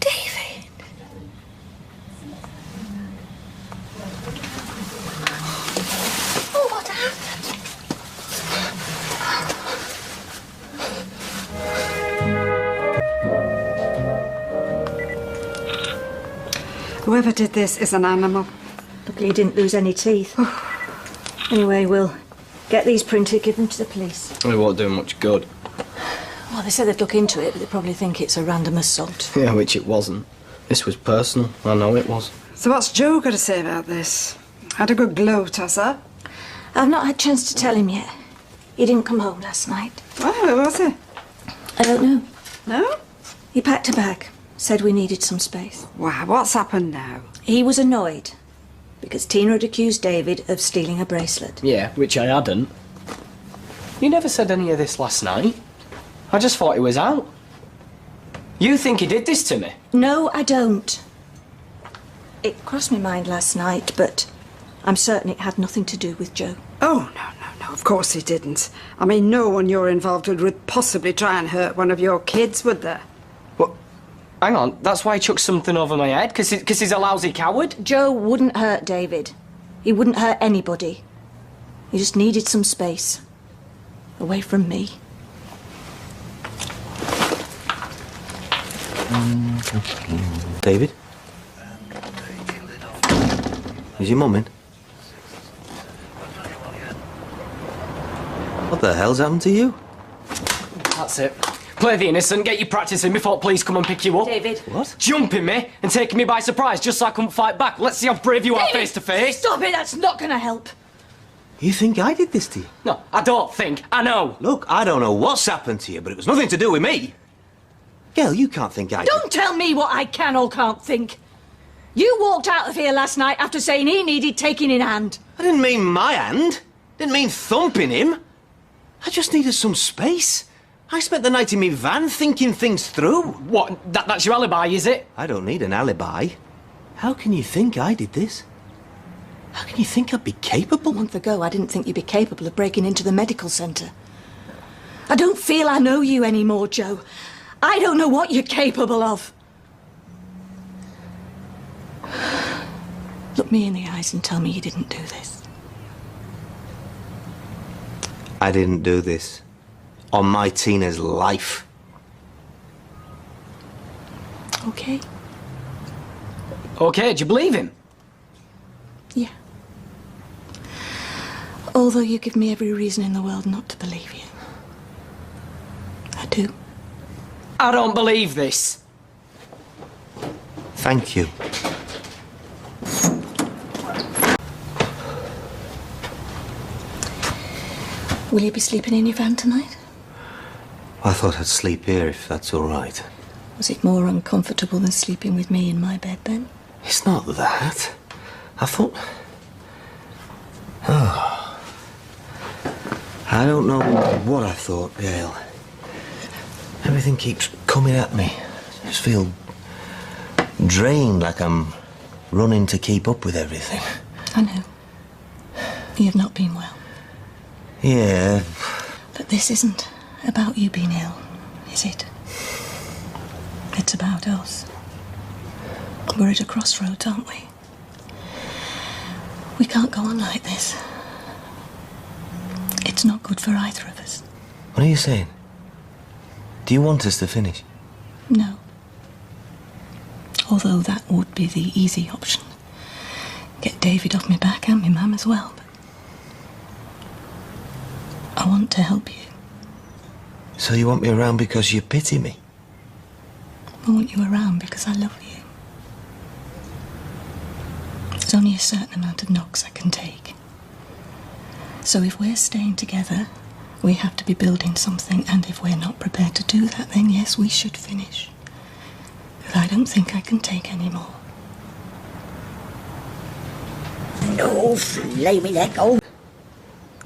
David! Oh, what happened? Whoever did this is an animal. Luckily, he didn't lose any teeth. Anyway, we'll get these printed, give them to the police. It won't do much good. Well, they said they'd look into it, but they probably think it's a random assault. Yeah, which it wasn't. This was personal. I know it was. So what's Joe got to say about this? Had a good gloat, has her? I've not had a chance to tell him yet. He didn't come home last night. Oh, where was he? I don't know. No? He packed a bag, said we needed some space. Wow, what's happened now? He was annoyed because Tina had accused David of stealing a bracelet. Yeah, which I hadn't. You never said any of this last night. I just thought he was out. You think he did this to me? No, I don't. It crossed my mind last night, but I'm certain it had nothing to do with Joe. Oh, no, of course he didn't. I mean, no one you're involved with would possibly try and hurt one of your kids, would there? Hang on, that's why he chucked something over my head? Because he's a lousy coward? Joe wouldn't hurt David. He wouldn't hurt anybody. He just needed some space. Away from me. David? Is your mum in? What the hell's happened to you? That's it. Play the innocent, get you practicing before police come and pick you up. David. What? Jumping me and taking me by surprise just so I couldn't fight back. Let's see how brave you are David, face to face. Stop it, that's not going to help. You think I did this to you? No, I don't think. I know. Look, I don't know what's happened to you, but it was nothing to do with me. Gail, you can't think I Don't tell me what I can or can't think. You walked out of here last night after saying he needed taking in hand. I didn't mean my hand. Didn't mean thumping him. I just needed some space. I spent the night in my van thinking things through. What? That's your alibi, is it? I don't need an alibi. How can you think I did this? How can you think I'd be capable? A month ago, I didn't think you'd be capable of breaking into the medical centre. I don't feel I know you anymore, Joe. I don't know what you're capable of. Look me in the eyes and tell me you didn't do this. I didn't do this. On my Tina's life. Okay. Okay, do you believe him? Yeah. Although you give me every reason in the world not to believe you. I do. I don't believe this. Thank you. Will you be sleeping in your van tonight? I thought I'd sleep here if that's all right. Was it more uncomfortable than sleeping with me in my bed then? It's not that. I thought... Oh. I don't know what I thought, Gail. Everything keeps coming at me. I just feel drained, like I'm running to keep up with everything. I know. You've not been well. Yeah. But this isn't about you being ill, is it? It's about us. We're at a crossroads, aren't we? We can't go on like this. It's not good for either of us. What are you saying? Do you want us to finish? No. Although that would be the easy option. Get David off my back and my mum as well. But I want to help you. So you want me around because you pity me? I want you around because I love you. There's only a certain amount of knocks I can take. So if we're staying together, we have to be building something, and if we're not prepared to do that, then yes, we should finish. But I don't think I can take any more. No, flamey let go.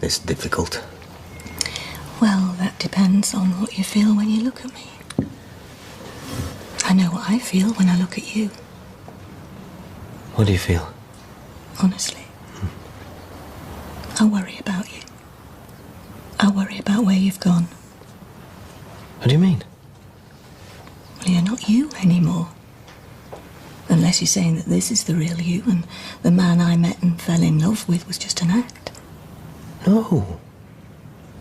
It's difficult. Well, that depends on what you feel when you look at me. I know what I feel when I look at you. What do you feel? Honestly. I worry about you. I worry about where you've gone. What do you mean? Well, you're not you anymore. Unless you're saying that this is the real you and the man I met and fell in love with was just an act. No.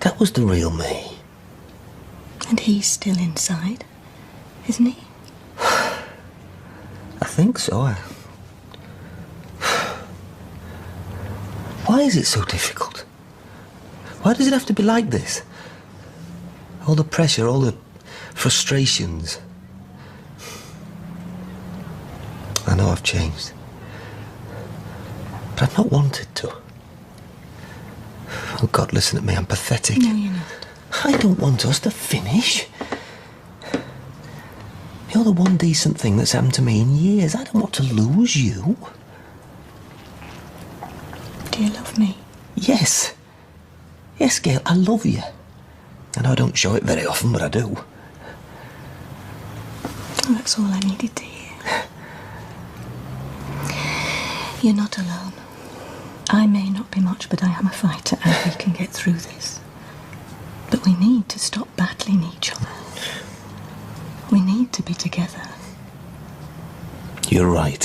That was the real me. And he's still inside, isn't he? I think so. Why is it so difficult? Why does it have to be like this? All the pressure, all the frustrations. I know I've changed. But I've not wanted to. Oh, God, listen to me, I'm pathetic. No, you're not. I don't want us to finish. You're the one decent thing that's happened to me in years. I don't want to lose you. Do you love me? Yes. Yes, Gail, I love you. I know I don't show it very often, but I do. Oh, that's all I needed to hear. You're not alone. I may not be much, but I am a fighter, and we can get through this. But we need to stop battling each other. We need to be together. You're right.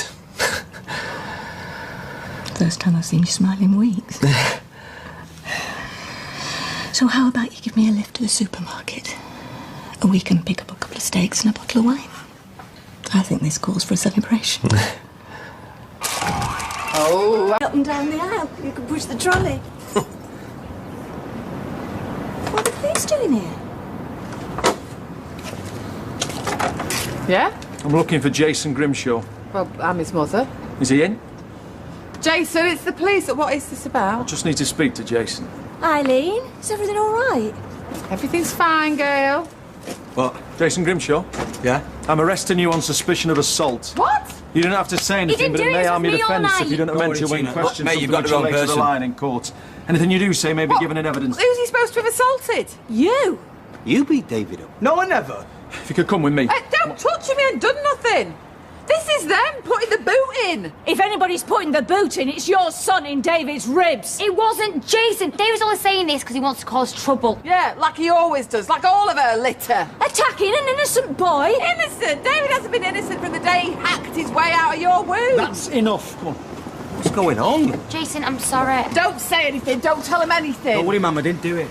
First time I've seen you smile in weeks. So how about you give me a lift to the supermarket? And we can pick up a couple of steaks and a bottle of wine. I think this calls for a celebration. Oh, up and down the aisle. You can push the trolley. What are the police doing here? Yeah? I'm looking for Jason Grimshaw. Well, I'm his mother. Is he in? Jason, it's the police. What is this I about? just need to speak to Jason. Eileen, is everything all right? Everything's fine, Gail. What? Jason Grimshaw? Yeah? I'm arresting you on suspicion of assault. What? You don't have to say anything, didn't but do it it, may it harm was your me all defence if you night. don't meant to when Tina. questioned Mate, something you've got which the wrong relates to the person. line in court. Anything you do say may be given in evidence. Who's he supposed to have assaulted? You. You beat David up. No, I never. If you could come with me. Don't touch him, he ain't done nothing. This is them putting the boot in. If anybody's putting the boot in, it's your son in David's ribs. It wasn't Jason. David's only saying this because he wants to cause trouble. Yeah, like he always does, like all of her litter. Attacking an innocent boy? Innocent? David hasn't been innocent from the day he hacked his way out of your womb. That's enough. Come on. What's going on? Jason, I'm sorry. Don't say anything, don't tell him anything. Don't worry, Mum, I didn't do it.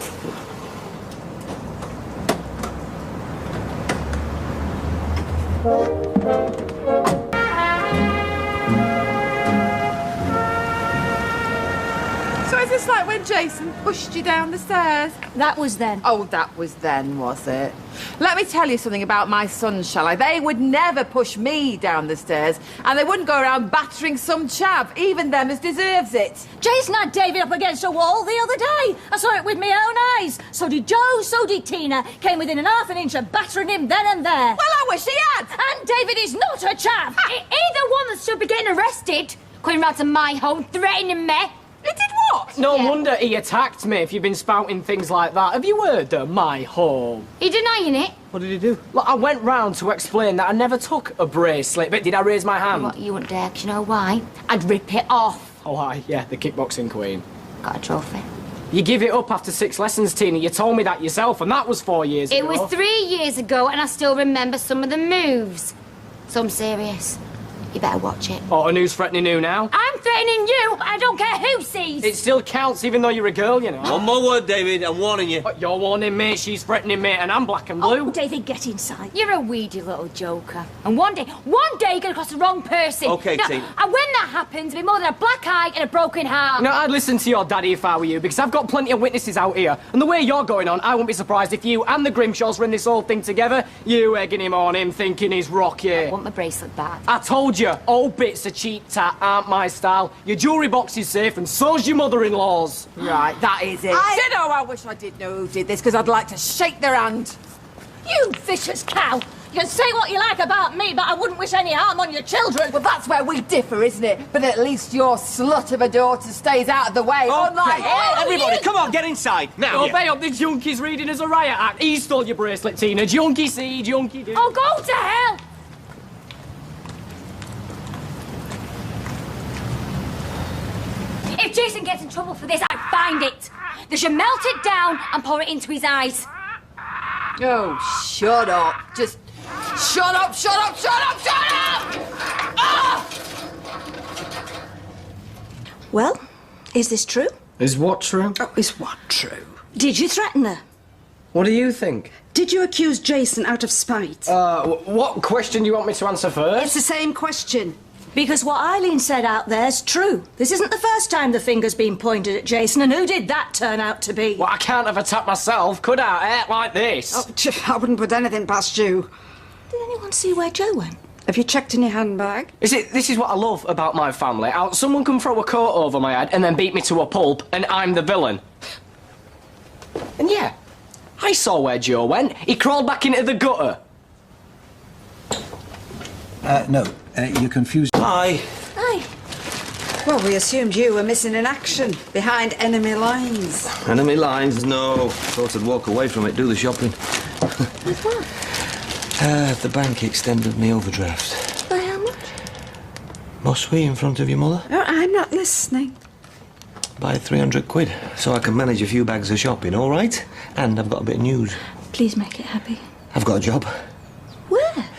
Just like when Jason pushed you down the stairs. That was then. Oh, that was then, was it? Let me tell you something about my sons, shall I? They would never push me down the stairs, and they wouldn't go around battering some chap, even them as deserves it. Jason had David up against a wall the other day. I saw it with my own eyes. So did Joe, so did Tina. Came within an half an inch of battering him then and there. Well, I wish he had. And David is not a chap. Either one that should be getting arrested, coming round to my home, threatening me. He did what? No wonder he attacked me if you've been spouting things like that. Have you heard of my home? He denying it? What did he do? Look, I went round to explain that I never took a bracelet, but did I raise my hand? What, you wouldn't dare, 'cause you know why? I'd rip it off. Oh, aye, yeah, the kickboxing queen. Got a trophy. You give it up after 6 lessons, Tina. You told me that yourself, and that was 4 years ago. It was 3 years ago, and I still remember some of the moves. So I'm serious. You better watch it. Oh, and who's threatening who now? I'm threatening you, but I don't care who sees. It still counts, even though you're a girl, you know. One more word, David. I'm warning you. But you're warning me, she's threatening me, and I'm black and blue. Oh, David, get inside. You're a weedy little joker. And one day you're gonna cross the wrong person. Okay, now, Tina. And when that happens, it'll be more than a black eye and a broken heart. No, I'd listen to your daddy if I were you, because I've got plenty of witnesses out here. And the way you're going on, I wouldn't be surprised if you and the Grimshaws were in this whole thing together. You egging him on, him thinking he's rocky. I want my bracelet back. I told you, old bits of cheap tat aren't my style. Your jewellery box is safe, and so's your mother-in-law's. Right, that is it. You know, I wish I did know who did this, because I'd like to shake their hand. You vicious cow. You can say what you like about me, but I wouldn't wish any harm on your children. Well, that's where we differ, isn't it? But at least your slut of a daughter stays out of the way. Unlike Everybody, come on, get inside. Now. Obey up, the junkie's reading as a riot act. He stole your bracelet, Tina. Junkie see, junkie do. Oh, go to hell! If Jason gets in trouble for this, I'd find it. They should melt it down and pour it into his eyes. Oh, shut up. Just shut up, shut up, shut up, shut up! Ah! Well, is this true? Is what true? Oh, is what true? Did you threaten her? What do you think? Did you accuse Jason out of spite? What question do you want me to answer first? It's the same question. Because what Eileen said out there's true. This isn't the first time the finger's been pointed at Jason, and who did that turn out to be? Well, I can't have attacked myself, could I? Like this. Oh, I wouldn't put anything past you. Did anyone see where Joe went? Have you checked in your handbag? This is what I love about my family. Someone can throw a coat over my head and then beat me to a pulp, and I'm the villain. And yeah, I saw where Joe went. He crawled back into the gutter. No, you're confused. Hi. Aye. Well, we assumed you were missing in action, behind enemy lines. Enemy lines? No. Thought I'd walk away from it, do the shopping. With what? The bank extended me overdraft. By how much? Must we in front of your mother? Oh, I'm not listening. By 300 quid, so I can manage a few bags of shopping, all right? And I've got a bit of news. Please make it happy. I've got a job. Where?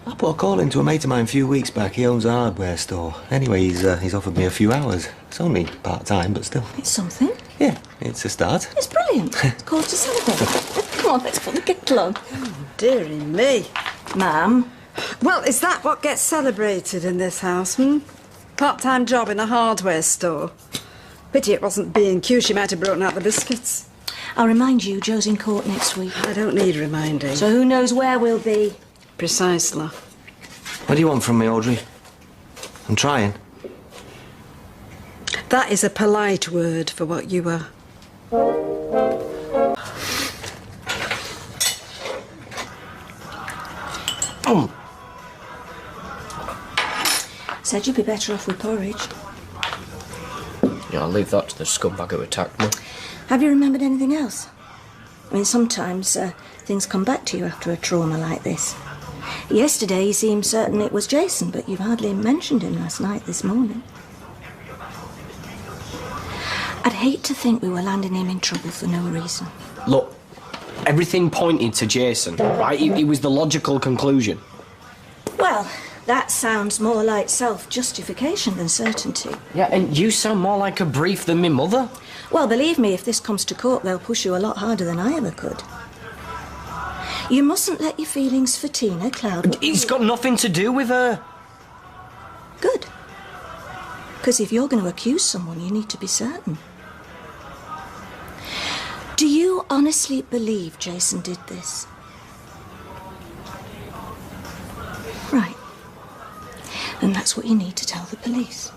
I put a call into a mate of mine a few weeks back. He owns a hardware store. Anyway, he's offered me a few hours. It's only part-time, but still. It's something. Yeah, it's a start. It's brilliant. It's called to celebrate. Come on, let's put the kettle on. Oh, dearie me. Ma'am. Well, is that what gets celebrated in this house, Part-time job in a hardware store. Pity it wasn't B&Q. She might have brought out the biscuits. I'll remind you, Joe's in court next week. I don't need reminding. So who knows where we'll be? Precisely. What do you want from me, Audrey? I'm trying. That is a polite word for what you are. Said you'd be better off with porridge. Yeah, I'll leave that to the scumbag who attacked me. Have you remembered anything else? I mean, sometimes things come back to you after a trauma like this. Yesterday you seemed certain it was Jason, but you've hardly mentioned him last night, this morning. I'd hate to think we were landing him in trouble for no reason. Look, everything pointed to Jason, right? He was the logical conclusion. Well, that sounds more like self-justification than certainty. Yeah, and you sound more like a brief than me mother. Well, believe me, if this comes to court, they'll push you a lot harder than I ever could. You mustn't let your feelings for Tina cloud... It's got nothing to do with her. Good. Because if you're going to accuse someone, you need to be certain. you honestly believe Jason did this? Right. And that's what you need to tell the police.